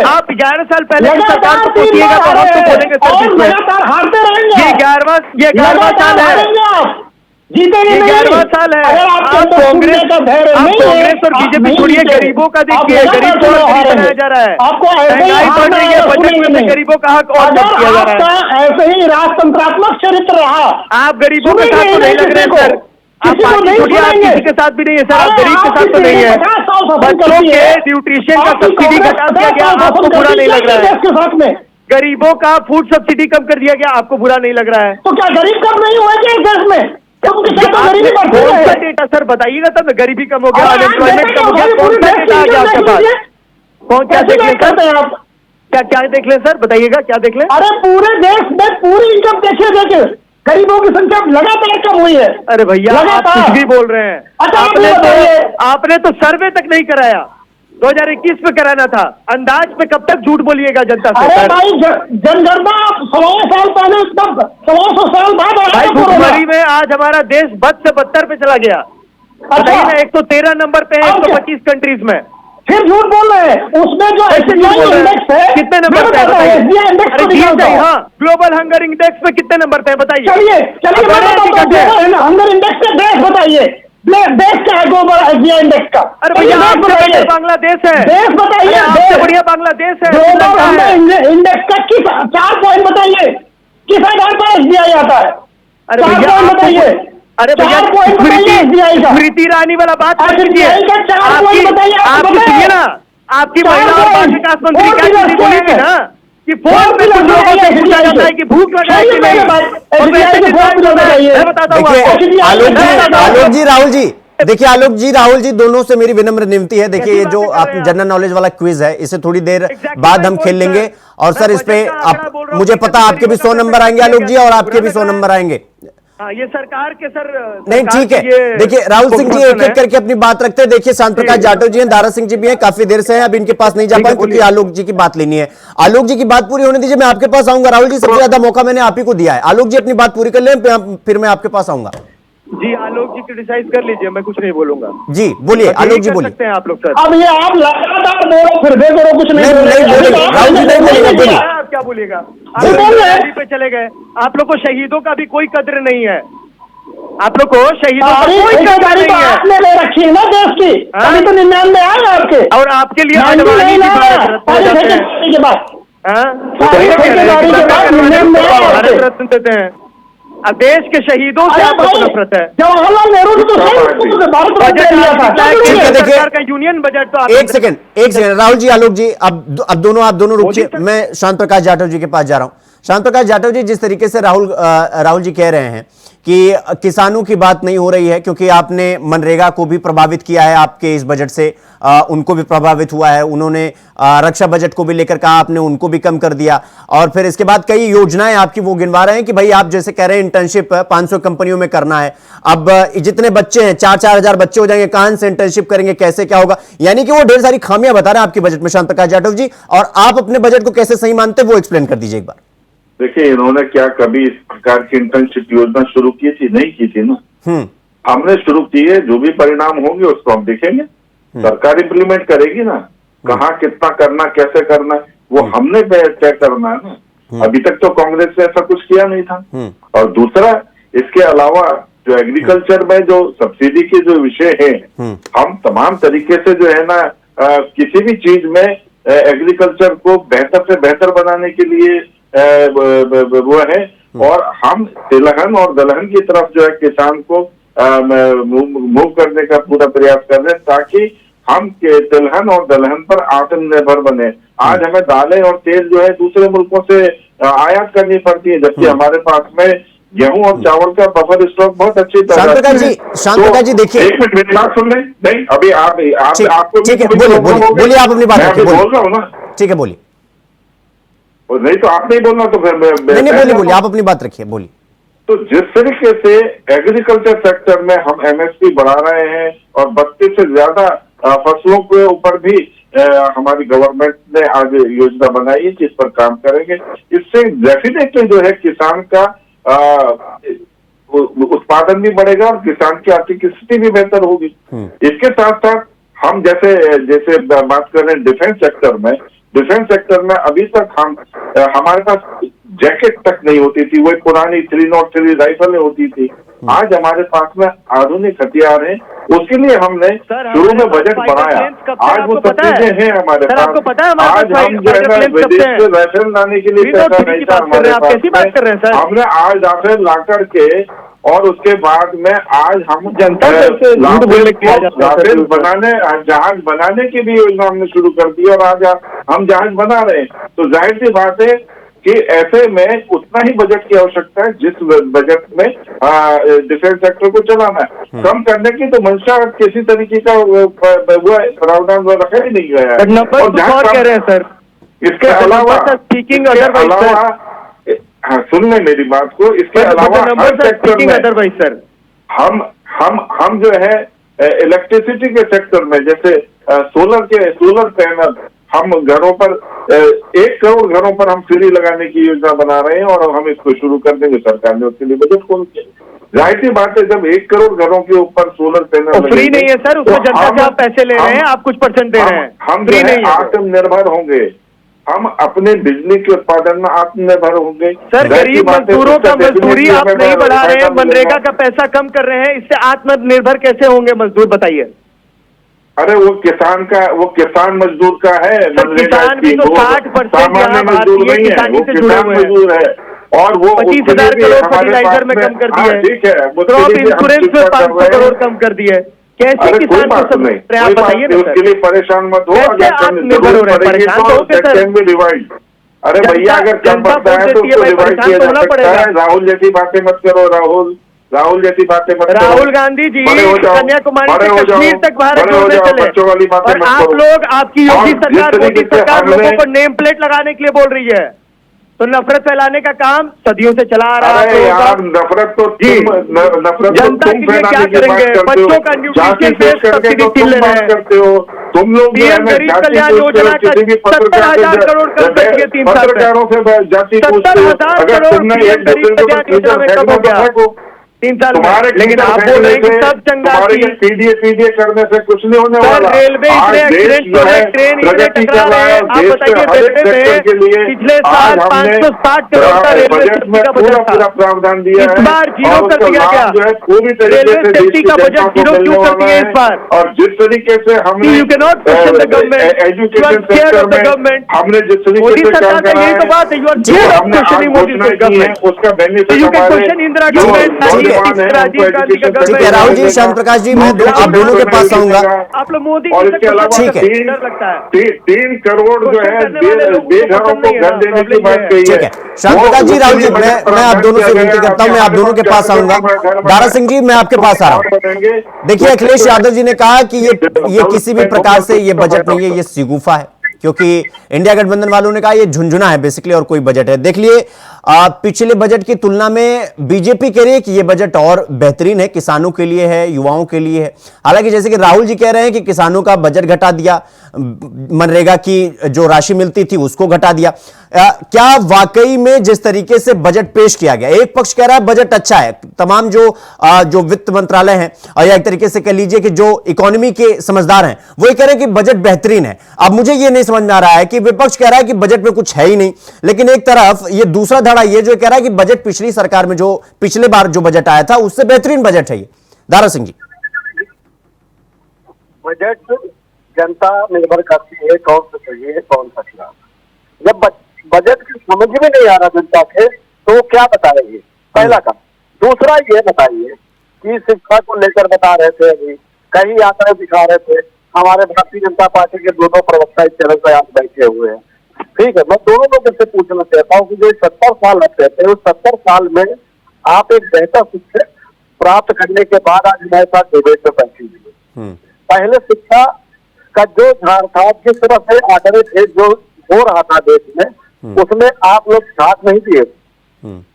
आप 11 साल पहले की सरकार को पूछिएगा तो हम तो बोलेंगे सर, लगातार हारते रहेंगे। ये 11वां साल है, जीतेंगे नहीं। 11वां साल है। आप कांग्रेस और बीजेपी छोड़िए, गरीबों का देखिए, गरीब को बनाया जा रहा है, आपको ऐसे ही बढ़ रही है, बजट में गरीबों का हक और कम किया जा रहा है। ऐसे ही राजतंत्रात्मक चरित्र रहा। आप गरीबों के साथ तो नहीं लग रहे हैं सर, आप पार्टी छोड़िए, आप किसी के साथ भी नहीं है सर, आप गरीब के साथ तो नहीं है। बच्चों के न्यूट्रिशन का सब्सिडी घटा दिया गया, आपको बुरा नहीं लग रहा है? इसके साथ में गरीबों का फूड सब्सिडी कम कर दिया गया, आपको बुरा नहीं लग रहा है? तो क्या गरीब कम नहीं हुआ क्या इस देश में? गरीबी बढ़ती कौन सा है। डेटा सर बताइएगा तब, गरीबी कम हो गया, अनएम्प्लॉयमेंट कम हो गया, कौन सा डेटा आ गया आपके पास? कौन क्या देख लें सर? आप क्या देख लें सर, बताइएगा क्या देख लें? अरे पूरे देश में पूरी इनकम देखिए, गरीबों की संख्या लगातार कम हुई है। अरे भैया आप कुछ भी बोल रहे हैं। अच्छा आपने तो सर्वे तक नहीं कराया, 2021 में कराना था। अंदाज पे कब तक झूठ बोलिएगा जनता से? अरे भाई जनगणना 100 साल पहले, तब 100 साल बाद भाई भुखमरी में आज हमारा देश बद से बदतर पे चला गया। बताइए ना, 113 नंबर पे है 125 कंट्रीज में। फिर झूठ बोल रहे हैं। उसमें जो एसबीआई इंडेक्स है कितने नंबर पे है? एसबीआई इंडेक्स हाँ, ग्लोबल हंगर इंडेक्स में कितने नंबर पे है बताइए? चलिए हंगर इंडेक्स का देश बताइए, देश क्या है ग्लोबल एसबीआई इंडेक्स का? अरे भैया आपसे बढ़िया बांग्लादेश है। देश बताइए, आपसे बढ़िया बांग्लादेश है। ग्लोबल हंगर इंडेक्स का किस 4 पॉइंट बताइए, किस आधार पर एसबीआई आता है? अरे भैया बताइए। अरे भैया स्मृति ईरानी वाला बात कर लीजिए। आप सुनिए ना, आपकी महिला और बाल विकास मंत्री क्या चीज बोली थी ना कि फोन पे कुछ लोगों से पूछा जाता है कि भूख लगा है कि नहीं। मैं बताता हूँ आलोक जी राहुल जी, देखिए आलोक जी राहुल जी दोनों से मेरी विनम्र विनती है। देखिए ये जो आप जनरल नॉलेज वाला क्विज है, इसे थोड़ी देर बाद हम खेल लेंगे। और सर इस पे आप, मुझे पता आपके भी 100 नंबर आएंगे आलोक जी, और आपके भी 100 नंबर आएंगे। ये सरकार के सर नहीं ठीक है। देखिए राहुल सिंह जी एक एक करके अपनी बात रखते हैं। देखिए शांत प्रकाश जाटव जी हैं, दारा सिंह जी भी हैं, काफी देर से हैं, अब इनके पास नहीं जा पाए क्योंकि आलोक जी की बात लेनी है। आलोक जी की बात पूरी होने दीजिए, मैं आपके पास आऊंगा। राहुल जी सबसे ज्यादा मौका मैंने आप ही को दिया है। आलोक जी अपनी बात पूरी कर लें, फिर मैं आपके पास आऊंगा। जी आलोक जी क्रिटिसाइज कर लीजिए, मैं कुछ नहीं बोलूंगा। जी बोलिए आलोक जी, बोलिए। सकते हैं आप लोग सर। अब ये आप लगातार बोलो फिर भी करो, कुछ नहीं बोलेंगे राहुल जी, नहीं बोलेंगे, बोलिए। आप क्या बोलिएगा? बोल रहे हैं। पे चले गए, आप लोग को शहीदों का भी कोई कद्र नहीं है। आप लोग को शहीदों का कोई कद्र नहीं है। आपने ले रखी है ना देश की, अभी तो 99 आए आपके, और आपके लिए के बाद भारत रत्न देते हैं। अब देश के शहीदों से आपको नफरत है। जवाहरलाल नेहरू तो सरकार का यूनियन बजट तो एक सेकंड राहुल जी, आलोक जी, अब आप दोनों रुकिए। मैं शांत प्रकाश जाटव जी के पास जा रहा हूं। शांत प्रकाश जाटव जी, जिस तरीके से राहुल जी कह रहे हैं कि किसानों की बात नहीं हो रही है क्योंकि आपने मनरेगा को भी प्रभावित किया है, आपके इस बजट से उनको भी प्रभावित हुआ है। उन्होंने रक्षा बजट को भी लेकर कहा, आपने उनको भी कम कर दिया। और फिर इसके बाद कई योजनाएं आपकी वो गिनवा रहे हैं कि भाई आप जैसे कह रहे हैं इंटर्नशिप 500 कंपनियों में करना है। अब जितने बच्चे हैं 4-4 हजार बच्चे हो जाएंगे, कहां से इंटर्नशिप करेंगे, कैसे क्या होगा, यानी कि वो ढेर सारी खामियां बता रहे हैं आपके बजट में शांत प्रकाश जाटव जी। और आप अपने बजट को कैसे सही मानते हैं वो एक्सप्लेन कर दीजिए एक बार। देखिए, इन्होंने क्या कभी इस प्रकार की इंटर्नशिप योजना शुरू की थी? नहीं की थी ना। हमने शुरू की है, जो भी परिणाम होंगे उसको हम देखेंगे। सरकार इंप्लीमेंट करेगी ना, कहाँ कितना करना, कैसे करना, वो हमने तय करना है ना। अभी तक तो कांग्रेस ने ऐसा कुछ किया नहीं था। और दूसरा, इसके अलावा जो एग्रीकल्चर में जो सब्सिडी के जो विषय है, हम तमाम तरीके से जो है ना किसी भी चीज में एग्रीकल्चर को बेहतर से बेहतर बनाने के लिए वो है। और हम तिलहन और दलहन की तरफ जो है किसान को मूव करने का पूरा प्रयास कर रहे हैं ताकि हम तिलहन और दलहन पर आत्मनिर्भर बने। आज हमें दालें और तेल जो है दूसरे मुल्कों से आयात करनी पड़ती है, जबकि हमारे पास में गेहूं और चावल का बफर स्टॉक बहुत अच्छी तरह। शांत प्रकाश जी देखिए, एक मिनट मेरी बात सुन लें। नहीं, अभी आपको ठीक है, बोलिए आप अपनी बात रखिए, बोल रहा हूँ ना। ठीक है, बोलिए। नहीं तो आप नहीं बोलना तो फिर नहीं, बोलिए आप अपनी बात रखिए, बोलिए। तो जिस तरीके से एग्रीकल्चर सेक्टर में हम एमएसपी बढ़ा रहे हैं और 32 से ज्यादा फसलों के ऊपर भी हमारी गवर्नमेंट ने आज योजना बनाई है जिस पर काम करेंगे, इससे डेफिनेटली जो है किसान का उत्पादन भी बढ़ेगा और किसान की आर्थिक स्थिति भी बेहतर होगी। इसके साथ साथ हम जैसे बात कर रहे हैं डिफेंस सेक्टर में अभी तक हमारे पास जैकेट तक नहीं होती थी, वही पुरानी 303 राइफलें होती थी। आज हमारे पास में आधुनिक हथियार हैं, उसके लिए हमने शुरू में बजट बढ़ाया। आज वो सब चीजें हैं हमारे पास। आज हम जो है ना विदेश से राइफल लाने के लिए पैसा नहीं था हमारे पास। हमने आज राफेल ला करके और उसके बाद में आज हम जनता राफेल बनाने, जहाज बनाने की भी योजना हमने शुरू कर दी और आज हम जहाज बना रहे हैं। तो जाहिर सी बात है कि ऐसे में उतना ही बजट की आवश्यकता है जिस बजट में डिफेंस सेक्टर को चलाना है। कम करने की तो मंशा किसी तरीके का प्रावधान रखा ही नहीं गया है। और कह रहे हैं सर, इसके अलावा हाँ, सुन लें मेरी बात को। इसके अलावा हर सेक्टर में अदरवाइज सर हम जो है इलेक्ट्रिसिटी के सेक्टर में जैसे सोलर पैनल हम घरों पर 1 करोड़ घरों पर हम फ्री लगाने की योजना बना रहे हैं और हम इसको शुरू कर देंगे। सरकार ने उसके लिए बजट खोल दिया। जाहिर सी बात है, जब 1 करोड़ घरों के ऊपर सोलर पैनल फ्री नहीं है सर, उसमें जनता से आप पैसे ले रहे हैं, आप कुछ % दे रहे हैं। हम फ्री नहीं, आत्मनिर्भर होंगे, हम अपने बिजली के उत्पादन में आत्मनिर्भर होंगे। सर गरीब मजदूरों का मजदूरी आप नहीं बढ़ा रहे हैं, मनरेगा का पैसा कम कर रहे हैं, इससे आत्मनिर्भर कैसे होंगे मजदूर, बताइए। अरे वो किसान मजदूर का है, किसान भी तो 60% सामान्य मजदूर नहीं है, वो किसान मजदूर है। और वो 25,000 करोड़ फर्टिलाइजर में कम कर दिया है, ठीक है, क्रॉप इंश्योरेंस में 500 करोड़ कम कर दिया है। कैसे किसान को सब आप बताइए ना, उसके लिए परेशान मत हो। अरे भैया, अगर कम पड़ता है तो उसको रिवाइज किया जा सकता है। राहुल जैसी बातें मत करो, राहुल जैसी बातें मत करो। राहुल गांधी जी कन्याकुमारी से कश्मीर तक भारत जोड़ने चले और आप लोग, आपकी योगी सरकार, मोदी सरकार लोगों को नेम प्लेट लगाने के लिए बोल रही है, तो नफरत फैलाने का काम सदियों से चला आ रहा है। यार नफरत तो जनता के लिए क्या करेंगे? बच्चों का न्यूट्रिशन बेस्ड सब्सिडी छीन ले रहे हैं। तुम लोग पीएम गरीब कल्याण योजना का 70,000 करोड़ कर दिए 3 साल में। 70,000 करोड़ पीएम गरीब कल्याण योजना में कब हो गया? 3 साल में, तुम्हारे लेकिन आप बोल रहे हैं कि सब चंगा थी। पीडीए करने से कुछ नहीं होने वाला। रेलवे इतने एक्सीडेंट हो रहे, ट्रेन इतने टकरा रहे हैं, आप बताइए रेलवे में पिछले साल 560 करोड़ का रेलवे सेफ्टी का बजट था, प्रावधान दिया इस बार जीरो कर दिया क्या? जो है पूरी तरीके से सेफ्टी का बजट जीरो क्यों कर दिया इस बार? और जिस तरीके से हमने you can not question the government, education sector में हमने जिस तरीके मोदी से काम सरकार का करा यही है, तो बात है, यू आर जो जेयर ऑफ हमने क्वेश्चनिंग मोदी गवर्नमेंट, उसका benefit you can question Indira government, Rajiv Gandhi का ठीक है राहुल जी, श्याम प्रकाश जी, मैं आप दोनों के पास आऊंगा। आप लोग मोदी और इसके अलावा ठीक है। 3 करोड़ जो है बेघरों को घर देने की बात कही ठीक है श्याम प्रकाश जी, राहुल जी, मैं आप दोनों से विनती करता हूं, मैं आप दोनों के पास आऊंगा। दारा सिंह जी, मैं आपके पास आ रहा हूं। देखिए, अखिलेश यादव जी ने कहा कि ये किसी भी प्रकार से ये बजट नहीं है, ये सिगुफा है, क्योंकि इंडिया गठबंधन वालों ने कहा ये झुंझुना है बेसिकली और कोई बजट है। देख लिए पिछले बजट की तुलना में बीजेपी कह रही है कि ये बजट और बेहतरीन है, किसानों के लिए है, युवाओं के लिए है। हालांकि जैसे कि राहुल जी कह रहे हैं कि किसानों का बजट घटा दिया, मनरेगा की जो राशि मिलती थी उसको घटा दिया। क्या वाकई में जिस तरीके से बजट पेश किया गया, एक पक्ष कह रहा है बजट अच्छा है, तमाम जो वित्त मंत्रालय है या एक तरीके से कह लीजिए कि जो इकोनॉमी के समझदार हैं वो ये कह रहे हैं कि बजट बेहतरीन है। अब मुझे ये नहीं समझ में आ रहा है कि विपक्ष कह रहा है कि बजट में कुछ है ही नहीं, लेकिन एक तरफ ये दूसरा धड़ा ये जो कह रहा है कि बजट पिछली सरकार में जो पिछले बार जो बजट आया था उससे बेहतरीन बजट है ये। दारा सिंह जी, बजट जनता निर्भर करती है कौन सा सही है कौन सा खराब। जब बजट की समझ में नहीं आ रहा जनता के तो क्या बताएंगे, पहला काम। दूसरा ये बताइए कि शिक्षा को लेकर बता रहे थे, अभी कई आंकड़े दिखा रहे थे, हमारे भारतीय जनता पार्टी के दोनों प्रवक्ता इस चैनल पर आज बैठे हुए हैं। ठीक है, मैं दोनों लोगों से पूछना चाहता हूँ कि जो 70 साल आप कहते हैं उस 70 साल में आप एक बेहतर शिक्षा प्राप्त करने के बाद आज हमारे साथ डिबेट में बैठी हुई। पहले शिक्षा का जो झाड़ था, जिस तरह से आंकड़े थे जो हो रहा था देश में, उसमें आप लोग साथ नहीं दिए।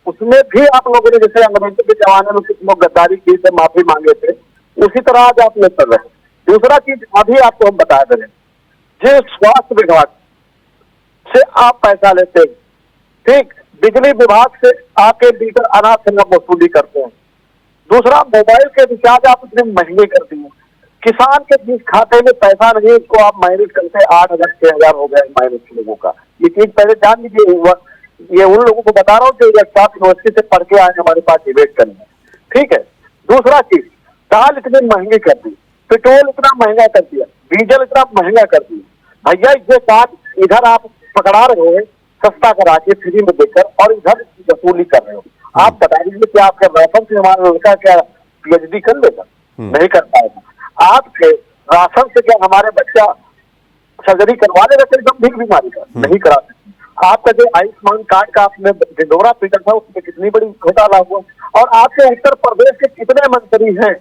उसमें भी आप लोगों ने जैसे अंग्रेजों के जमाने में कुछ लोग गद्दारी की थे, माफी मांगे थे, उसी तरह आज आप लोग कर रहे हैं। दूसरा चीज अभी आपको हम बता दे रहे हैं, जिस स्वास्थ्य विभाग से आप पैसा लेते हैं, ठीक, बिजली विभाग से आके लीटर अनाज से वसूली करते हैं। दूसरा, मोबाइल के रिचार्ज आप इतने महंगे कर दिए। किसान के जिस खाते में पैसा नहीं उसको आप माइनस करते 8,000 6,000 हो गया माइनस लोगों का। ये चीज पहले जान लीजिए, ये उन लोगों को बता रहा हूँ जो यूनिवर्सिटी से पढ़ के आए हमारे पास डिबेट करने। ठीक है, दूसरा चीज, दाल इतनी महंगी कर दी, पेट्रोल इतना महंगा कर दिया, डीजल इतना महंगा कर दिया। भैया ये बात इधर आप पकड़ा रहे हो सस्ता करा के फ्री में देकर और इधर वसूली कर रहे हो। आप बता दीजिए कि आपके राशन से हमारा लड़का क्या पीएचडी कर लेगा? नहीं कर पाएगा। आपके राशन से क्या हमारे बच्चा सर्जरी करवा लेगा कोई गंभीर बीमारी का? नहीं करा सकते। आपका जो आयुष्मान कार्ड का आपने ढिंडोरा पीटा था उसमें कितनी बड़ी घोटाला हुआ। और आपके उत्तर प्रदेश के कितने मंत्री हैं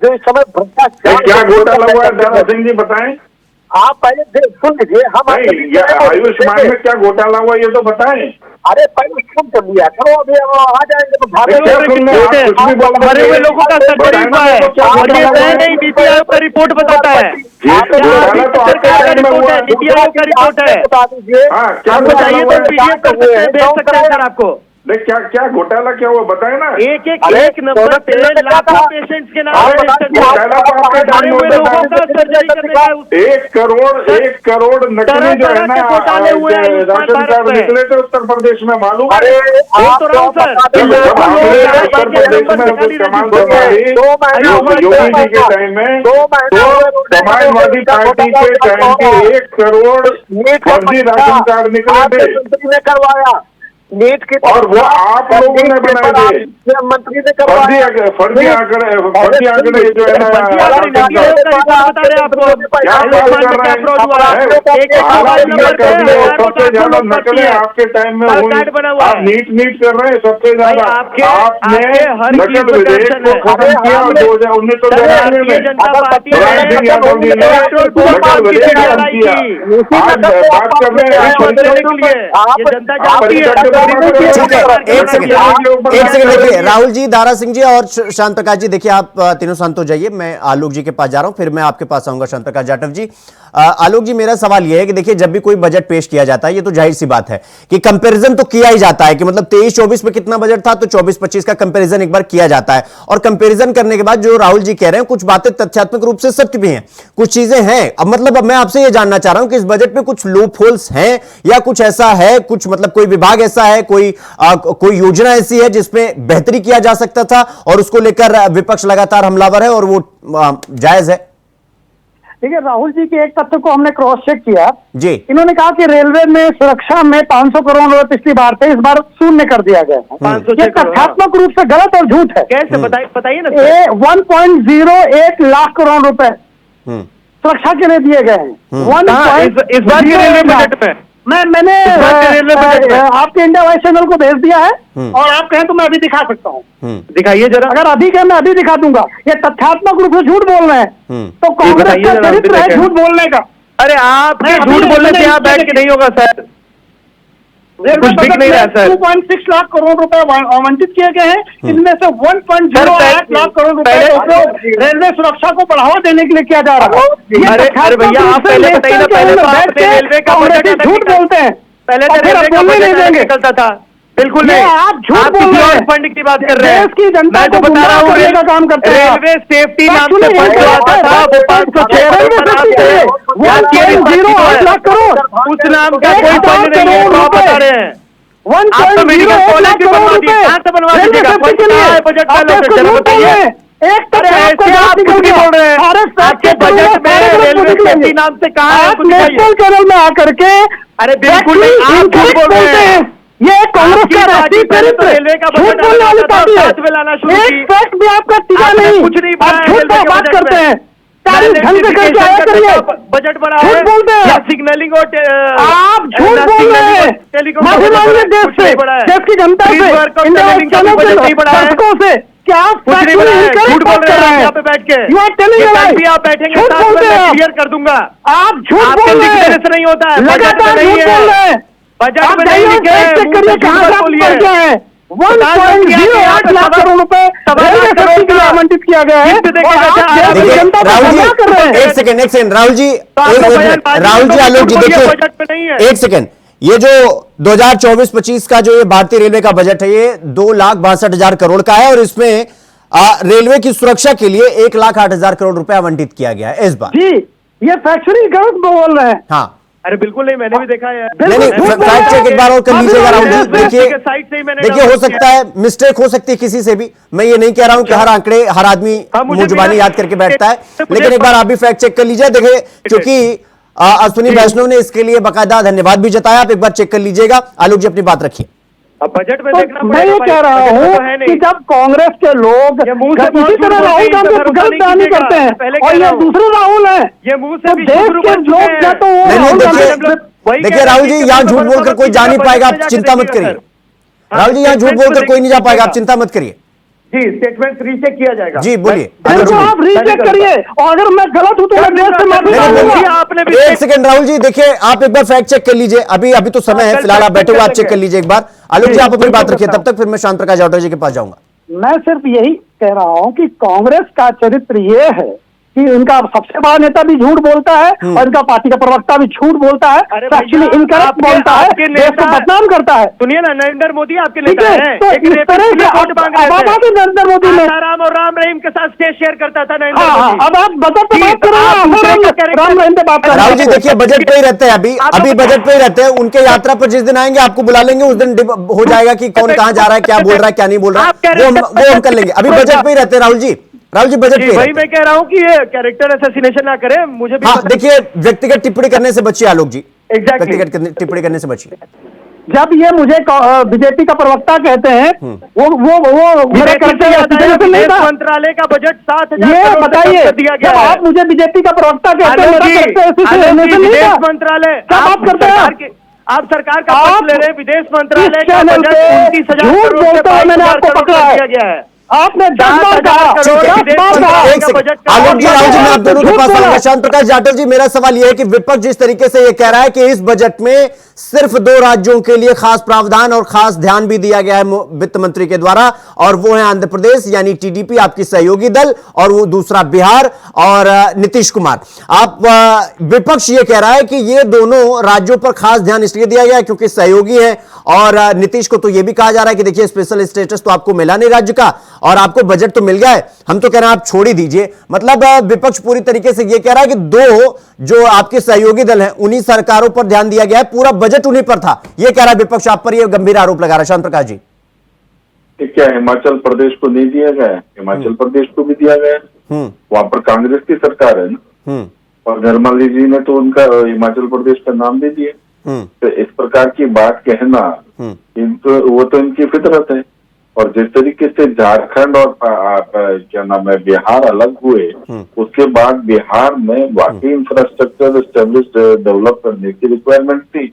जो इस समय भ्रष्टाचार, क्या घोटाला हुआ है दारा सिंह जी बताएं? आप पहले सुन लीजिए, हम आयुष्मान में क्या घोटाला हुआ ये तो बताएं। अरे पहले सुन तो लिया करो, अभी आ जाएंगे तो मरे हुए लोगों का सर्जरी हुआ है और ये नहीं नीति आयोग का रिपोर्ट बताता है, सरकार का रिपोर्ट है, नीति आयोग का रिपोर्ट है। बता दीजिए, आपको चाहिए तो पीडीएफ कर सकते हैं, भेज सकते हैं सर आपको। क्या क्या घोटाला क्या हुआ बताए ना। एक नंबर पे लाखों पेशेंट्स के नाम मरे हुए लोगों का सर्जरी करने का 1 करोड़ नकली जो है ना घोटाले हुए हैं राशन कार्ड निकले थे उत्तर प्रदेश में, मालूम है? योगी जी के टाइम में समाजवादी पार्टी के टाइम के 1 करोड़ फर्जी राशन कार्ड निकले थे करवाया नीट की, और वो आप लोगों ने बनाए थे। मंत्री ने फर्जी आंकड़े जो है ना, सबसे ज्यादा नकलें आपके टाइम में हुई। आप नीट कर रहे हैं सबसे ज्यादा। आपने नकल विधेयक को खत्म किया 1993 में। राजीव यादव जी ने नकल विधेयक खत्म किया। आज बात कर रहे हैं ठीक है, एक सेकंड देखिए, राहुल जी, दारा सिंह जी और शांत प्रकाश जी, देखिए आप तीनों शांत हो जाइए, मैं आलोक जी के पास जा रहा हूं, फिर मैं आपके पास आऊंगा शांत प्रकाश जाटव जी। आलोक जी, मेरा सवाल यह है कि देखिए, जब भी कोई बजट पेश किया जाता है, ये तो जाहिर सी बात है कि कंपैरिजन तो किया ही जाता है कि मतलब 23-24 में कितना बजट था, तो 24-25 का कंपैरिजन एक बार किया जाता है। और कंपैरिजन करने के बाद जो राहुल जी कह रहे हैं, कुछ बातें तथ्यात्मक रूप से सत्य भी हैं, कुछ चीजें हैं। अब मतलब अब मैं आपसे यह जानना चाह रहा हूं कि इस बजट में कुछ लूप होल्स हैं या कुछ ऐसा है, कुछ मतलब कोई विभाग ऐसा है, कोई योजना ऐसी है जिसमें बेहतरी किया जा सकता था और उसको लेकर विपक्ष लगातार हमलावर है और वो जायज है? देखिए, राहुल जी के एक तथ्य को हमने क्रॉस चेक किया जी। इन्होंने कहा कि रेलवे में सुरक्षा में 500 करोड़ रुपए पिछली बार थे, इस बार शून्य कर दिया गया है। ये तथ्यात्मक रूप से गलत और झूठ है। कैसे बताइए ना। 1.08 लाख करोड़ रुपए सुरक्षा के लिए दिए गए हैं। इस बार के रेलवे बजट में मैंने आपके इंडिया वाइस चैनल को भेज दिया है और आप कहें तो मैं अभी दिखा सकता हूँ। दिखाइए जरा। अगर अभी कहें मैं अभी दिखा दूंगा। ये तथ्यात्मक रूप से झूठ बोल रहे हैं, तो कांग्रेस का चरित्र है झूठ बोलने का। अरे आप झूठ बोलने से आप बैठ के नहीं होगा सर, कुछ दिख नहीं रहा सर। 2.6 लाख करोड़ रुपए आवंटित किए गए हैं, इनमें से 1.08 लाख करोड़ रुपए रेलवे सुरक्षा को बढ़ावा देने के लिए किया जा रहा है। अरे भैया, आप पहले बताइए ना, पहले तो आपने रेलवे का बजट झूठ बोलते हैं, पहले तो रेलवे का बजट निकलता था। बिल्कुल नहीं, आप झूठ बोल रहे हैं। फंड की बात कर रहे हैं। देश की जनता मैं तो को बता रहा हूँ, गुमराह करने का काम करते हैं। रेलवे सेफ्टी नाम से फंड जो आता था वो 1.08 लाख करोड़, उस नाम का कोई फंड नहीं है, तो आप बता रहे हैं। आप तो मेडिकल कॉलेज भी बनवा दिए, कहाँ से बनवा दीजिएगा? फंड कहाँ है बजट का? लोग जरा बताइए। एक तरह ऐसे आप कुछ नहीं बोल रहे हैं। आपके बजट में रेलवे सेफ्टी नाम से कहाँ है? कुछ नेशनल चैनल में आकर के अरे बिल्कुल नहीं, आप झूठ बोल रहे हैं। ये कांग्रेस का राष्ट्रीय चरित्र, रेलवे का झूठ बोलने वाली पार्टी है। एक फैक्ट भी आपका टिका नहीं, कुछ नहीं आप झूठ का बात करते हैं। तारीफ ढंग से करके आया करिए। बजट बढ़ा झूठ बोलते हैं, सिग्नलिंग और आप झूठ बोल रहे हैं। माफी मांगिए देश से, देश की जनता से, इंडिया वाइस चैनल के दर्शकों से, क्या आप झूठ बोल रहे हैं यहाँ पे बैठ के? यू आर टेलिंग अ लाई। भी आप बैठेंगे झूठ बोलते हैं आप। क्लियर कर दूंगा। आप झूठ बोल रहे हैं, से नहीं होता है, लगातार झूठ बोल रहे हैं। बजट में नहीं लिखे हैं, चेक करिए कहाँ से आप पहुंच गए हैं। 1.08 लाख करोड़ रुपए रेलवे सेफ्टी के लिए आवंटित किया गया है। एक सेकंड राहुल जी, आलोक जी देखिए, एक सेकंड। ये जो 2024-25 का जो ये भारतीय रेलवे का बजट है, ये 2,62,000 करोड़ का है और इसमें रेलवे की सुरक्षा के लिए 1,08,000 करोड़ रुपए आवंटित किया गया है इस बार। जी, ये फैक्चुअली गलत बोल रहे हैं। हाँ, अरे बिल्कुल नहीं, मैंने भी देखा है। नहीं, फैक्ट चेक एक बार और कर लीजिएगा राहुल जी। देखिए हो सकता है मिस्टेक हो सकती है किसी से भी, मैं ये नहीं कह रहा हूं कि हर आंकड़े हर आदमी मुंह-जुबानी याद करके बैठता है, लेकिन एक बार आप भी फैक्ट चेक कर लीजिए। देखिए, क्योंकि अश्विनी वैष्णव ने इसके लिए बाकायदा धन्यवाद भी जताया, आप एक बार चेक कर लीजिएगा। आलोक जी अपनी बात रखिए। अब बजट में देखना मैं ये कह रहा हूँ कि जब कांग्रेस के लोग इसी तरह राहुल गांधी गलत बयानी करते हैं और ये दूसरे राहुल है, ये मुंह से तो देश के लोग क्या तो देखिए राहुल जी, यहाँ झूठ बोलकर कोई जा नहीं पाएगा, आप चिंता मत करिए। राहुल जी, यहाँ झूठ बोलकर कोई नहीं जा पाएगा, आप चिंता मत करिए। जी, स्टेटमेंट रीचेक किया जाएगा। जी बोलिए। आप रीचेक करिए और अगर मैं गलत हूं तो मैं देश से माफी मांगूंगा। आपने भी एक सेकंड राहुल जी, देखिए आप एक बार फैक्ट चेक कर लीजिए। अभी तो समय है, फिलहाल आप बैठे हुए, आप चेक कर लीजिए एक बार। आलोक जी, आप अपनी बात रखिए, तब तक फिर मैं शांत प्रकाश जावड़ेकर जी के पास जाऊंगा। मैं सिर्फ यही कह रहा हूं कि कांग्रेस का चरित्र ये है कि इनका सबसे बड़ा नेता भी झूठ बोलता है और इनका पार्टी का प्रवक्ता भी झूठ बोलता है, एक्चुअली इनकरेक्ट बोलता है, देश को बदनाम करता है। सुनिए ना, नरेंद्र मोदी आपके नेता हैं। तो इस तरह से नरेंद्र मोदी ने राम और राम रहीम के साथ स्टेज शेयर करता था नरेंद्र मोदी। अब आप बजट पे बात कर रहे हैं, राम रहीम पे बात कर रहे हैं। राहुल जी देखिए, बजट पे ही रहते हैं, अभी बजट पे ही रहते हैं। उनके यात्रा पर जिस दिन आएंगे आपको बुला लेंगे, उस दिन हो जाएगा कि कौन कहाँ जा रहा है, क्या बोल रहा है, क्या नहीं बोल रहा है, वो हम कर लेंगे। अभी बजट पे ही रहते हैं राहुल जी बजट पे। वही मैं कह रहा हूँ कि ये कैरेक्टर असैसिनेशन ना करें, मुझे भी देखिए व्यक्तिगत टिप्पणी करने से बचिए आलोक जी, व्यक्तिगत टिप्पणी करने से बचिए। जब ये मुझे बीजेपी का प्रवक्ता कहते हैं, वो मेरे विदेश मंत्रालय का बजट 7,000 ये बताइए, जब आप मुझे बीजेपी का प्रवक्ता कहते हैं, विदेश मंत्रालय क्या बात करते हैं आप सरकार का पक्ष ले रहे हैं। विदेश मंत्रालय का बजट 29,000 झूठ बोलता है, मैंने आपको पकड़ा है। आपने 10 बार कहा, 10 बार कहा। एक सेकंड आलोक जी, राहुल जी, मैं आप दोनों के पास आऊंगा। शांत प्रकाश जाटव जी, मेरा सवाल यह है कि विपक्ष जिस तरीके से यह कह रहा है कि इस बजट में सिर्फ 2 राज्यों के लिए खास प्रावधान और खास ध्यान भी दिया गया है वित्त मंत्री के द्वारा, और वो है आंध्र प्रदेश यानी टीडीपी आपकी सहयोगी दल, और वो दूसरा बिहार और नीतीश कुमार। आप विपक्ष ये कह रहा है कि ये दोनों राज्यों पर खास ध्यान इसलिए दिया गया है क्योंकि सहयोगी है, और नीतीश को तो यह भी कहा जा रहा है कि देखिए स्पेशल स्टेटस तो आपको मिला नहीं राज्य का, और आपको बजट तो मिल गया है, हम तो कह रहे हैं आप छोड़ ही दीजिए। मतलब विपक्ष पूरी तरीके से यह कह रहा है कि 2 जो आपके सहयोगी दल हैं उन्हीं सरकारों पर ध्यान दिया गया है, पूरा बजट उन्हीं पर था, यह कह रहा है विपक्ष। आप पर यह गंभीर आरोप लगा रहा है शांत प्रकाश जी। क्या हिमाचल प्रदेश को नहीं दिया गया? हिमाचल प्रदेश को भी दिया गया, वहां पर कांग्रेस की सरकार है ना, और निर्मला जी ने तो उनका हिमाचल प्रदेश का नाम दे दिया। तो इस प्रकार की बात कहना वो तो इनकी फितरत है। और जिस तरीके से झारखंड और क्या नाम है बिहार अलग हुए, उसके बाद बिहार में वाकई इंफ्रास्ट्रक्चर एस्टेब्लिश डेवलप करने की रिक्वायरमेंट थी,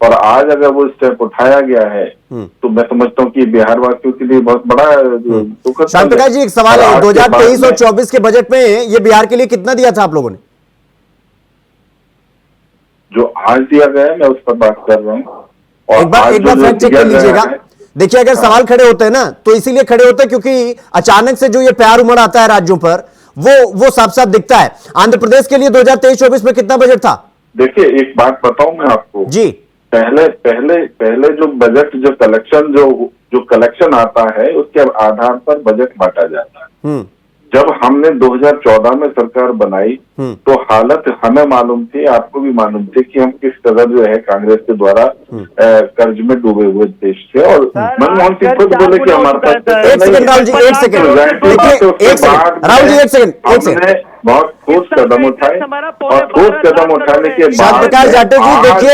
और आज अगर वो स्टेप उठाया गया है तो मैं समझता हूँ कि बिहार वासियों के लिए बहुत बड़ा दुखद। शांत प्रकाश जी, एक सवाल है, 2023 और 24 के बजट में ये बिहार के लिए कितना दिया था आप लोगों ने? जो आज दिया गया है मैं उस पर बात कर रहा हूँ। एक बार फैक्ट चेक कर लीजिएगा। देखिए, अगर सवाल खड़े होते हैं ना तो इसीलिए खड़े होते हैं क्योंकि अचानक से जो ये प्यार उमड़ आता है राज्यों पर, वो साफ साफ दिखता है। आंध्र प्रदेश के लिए 2023-24 में कितना बजट था? देखिए, एक बात बताऊं मैं आपको जी। पहले जो बजट जो कलेक्शन आता है उसके आधार पर बजट बांटा जाता है। जब हमने 2014 में सरकार बनाई तो हालत हमें मालूम थी, आपको भी मालूम थी कि हम किस कदर जो है कांग्रेस के द्वारा कर्ज में डूबे हुए देश थे, और मनमोहन सिंह खुद बोले कि हमारे पास। एक सेकंड राहुल जी, एक सेकंड राहुल जी, एक सेकंड बहुत ठोस कदम उठाए, और ठोस कदम उठाने के बाद शांत प्रकाश जाटव जी, देखिए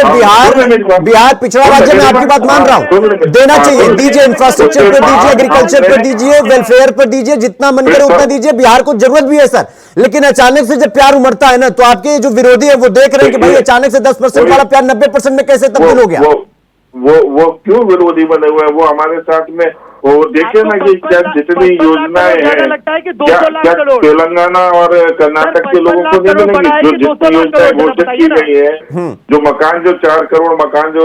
बिहार पिछड़ा राज्य में आपकी बात मान रहा हूं, देना चाहिए, दीजिए, इंफ्रास्ट्रक्चर पर दीजिए, एग्रीकल्चर पर दीजिए, वेलफेयर पर दीजिए, जितना मन करे उतना दीजिए, बिहार को जरूरत भी है सर। लेकिन अचानक से जब प्यार उमड़ता है ना तो आपके जो विरोधी है वो देख रहे हैं कि भाई अचानक से 10% वाला प्यार 90% में कैसे तब्दील हो गया। वो क्यों विरोधी बने हुए हैं? वो हमारे साथ में वो देखे ना कि क्या जितनी योजनाएं हैं, क्या तेलंगाना और कर्नाटक के लोगों को नहीं मिलेंगी? जो जितनी योजनाएं घोषित की गई है, जो मकान, जो 4 करोड़ मकान, जो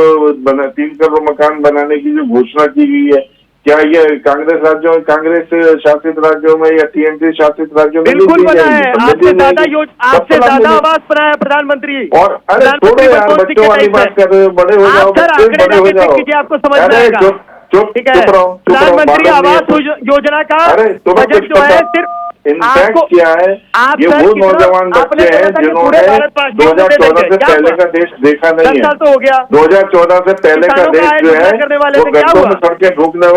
3 करोड़ मकान बनाने की जो घोषणा की गई है, क्या ये कांग्रेस शासित राज्यों में या टीएमसी शासित राज्यों में? बिल्कुल बना है, आपसे ज्यादा आवास बनाया प्रधानमंत्री। और अरे छोड़ो यार, बच्चों वाली बात कर रहे हो, बड़े हो जाओ, बड़े हो जाओ, आपको समझ में आएगा। चुप रहो। प्रधानमंत्री आवास योजना का बजट जो है सिर्फ इनफैक्ट क्या है, ये वो नौजवान बच्चे हैं जिन्होंने 2014 से पहले का देश देखा नहीं है। 2014 से पहले का देश जो है वो गड्ढों में सड़कें ढूंढने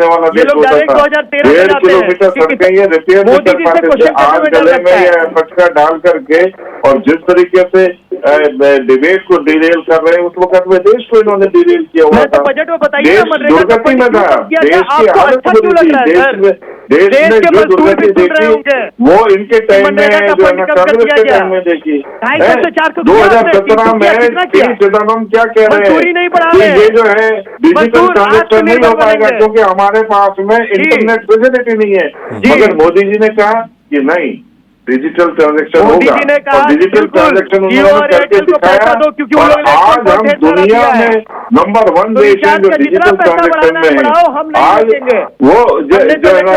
वाला देश होता था। 1.5 किलोमीटर सड़कें ये रिपेयर नहीं कर पाते थे। आज गले में ये फटका डाल करके, और जिस तरीके से डिबेट को डिरेल कर रहे हैं, उस वक्त में देश को इन्होंने डिरेल किया हुआ था। देश दुर्गति में था, देश की हालत बुरी थी, देश में जो दुर्गति देखी वो इनके टाइम में जो है ना कांग्रेस के टाइम में देखी। 2017 में पी चिदम्बरम क्या कह रहे हैं कि ये जो है डिजिटल ट्रांजेक्शन नहीं हो पाएगा क्योंकि हमारे पास में इंटरनेट फैसिलिटी नहीं है, मगर मोदी जी ने कहा कि नहीं, डिजिटल ट्रांजेक्शन होगा, और डिजिटल ट्रांजेक्शन उन्होंने करके दिखाया। और आज हम दुनिया में नंबर 1 देश है जो डिजिटल ट्रांजेक्शन में है। आज वो जो है ना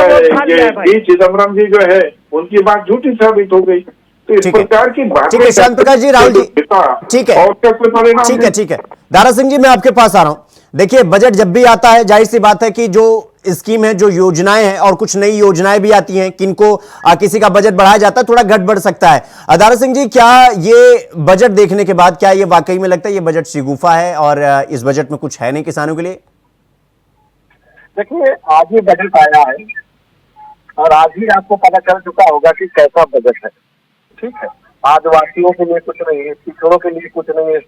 पी चिदम्बरम जी जो है उनकी बात झूठी साबित हो गई। तो इस प्रकार की बात। ठीक है शांत प्रकाश जी, राहुल जी, ठीक है, ठीक है। दारा सिंह जी, मैं आपके पास आ रहा हूं। देखिए, बजट जब भी आता है जाहिर सी बात है कि जो स्कीम है, जो योजनाएं हैं, और कुछ नई योजनाएं भी आती हैं, किनको किसी का बजट बढ़ाया जाता है, थोड़ा घट बढ़ सकता है। दारा सिंह जी, क्या ये बजट देखने के बाद क्या ये वाकई में लगता है ये बजट शिगुफा है और इस बजट में कुछ है नहीं किसानों के लिए? देखिए, आज ही बजट आया है और आज ही आपको पता चल चुका होगा कि कैसा बजट है। ठीक है, आदिवासियों के लिए कुछ नहीं है, किसानों के लिए कुछ नहीं है,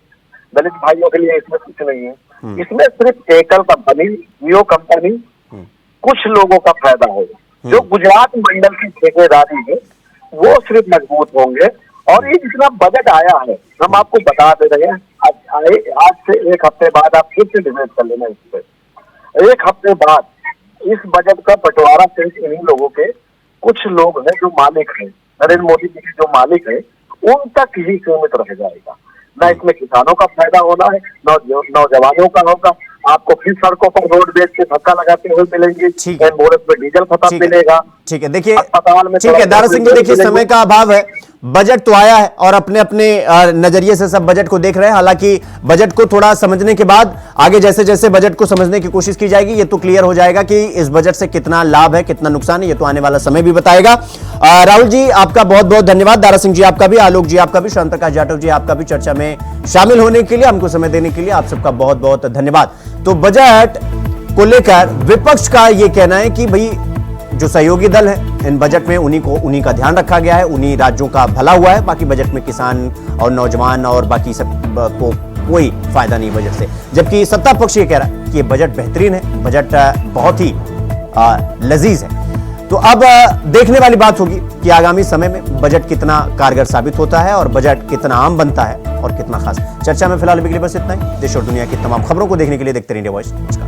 दलित भाइयों के लिए इसमें कुछ नहीं है। इसमें सिर्फ एकल कंपनी, जियो कंपनी, कुछ लोगों का फायदा होगा। जो गुजरात मंडल की ठेकेदारी है वो सिर्फ मजबूत होंगे। और ये जितना बजट आया है, हम आपको बता दे रहे हैं, आज से 1 हफ्ते बाद आप फिर से डिबेट कर लेना इस पर। 1 हफ्ते बाद इस बजट का बंटवारा सिर्फ इन्हीं लोगों के कुछ लोग हैं जो मालिक हैं, नरेंद्र मोदी जी के जो मालिक हैं, उन तक ही सीमित रह जाएगा। न इसमें किसानों का फायदा होना है, नौजवानों का होगा। आपको फिर सड़कों पर रोड बेच के धक्का लगाते हुए मिलेंगे, एम्बुलेंस में डीजल खत्म मिलेगा। ठीक है, देखिए अस्पताल में ठीक है दारा सिंह जी, देखिए समय का अभाव है, बजट तो आया है और अपने अपने नजरिए से सब बजट को देख रहे हैं। हालांकि बजट को थोड़ा समझने के बाद आगे जैसे जैसे बजट को समझने की कोशिश की जाएगी, ये तो क्लियर हो जाएगा कि इस बजट से कितना लाभ है कितना नुकसान है, ये तो आने वाला समय भी बताएगा। राहुल जी आपका बहुत बहुत धन्यवाद, दारा सिंह जी आपका भी, आलोक जी आपका भी, शांत प्रकाश जाटव जी आपका भी चर्चा में शामिल होने के लिए, हमको समय देने के लिए आप सबका बहुत बहुत धन्यवाद। तो बजट को लेकर विपक्ष का यह कहना है कि भाई जो सहयोगी दल है इन बजट में उन्हीं का ध्यान रखा गया है, उन्हीं राज्यों का भला हुआ है, बाकी बजट में किसान और नौजवान और बाकी सब को कोई फायदा नहीं बजट से। जबकि सत्ता पक्ष ये कह रहा है कि ये बजट बेहतरीन है, बजट बहुत ही लजीज है। तो अब देखने वाली बात होगी कि आगामी समय में बजट कितना कारगर साबित होता है और बजट कितना आम बनता है और कितना खास। चर्चा में फिलहाल अभी के लिए बस इतना ही। देश और दुनिया की तमाम खबरों को देखने के लिए देखते रहिए इंडिया वॉइस। नमस्कार।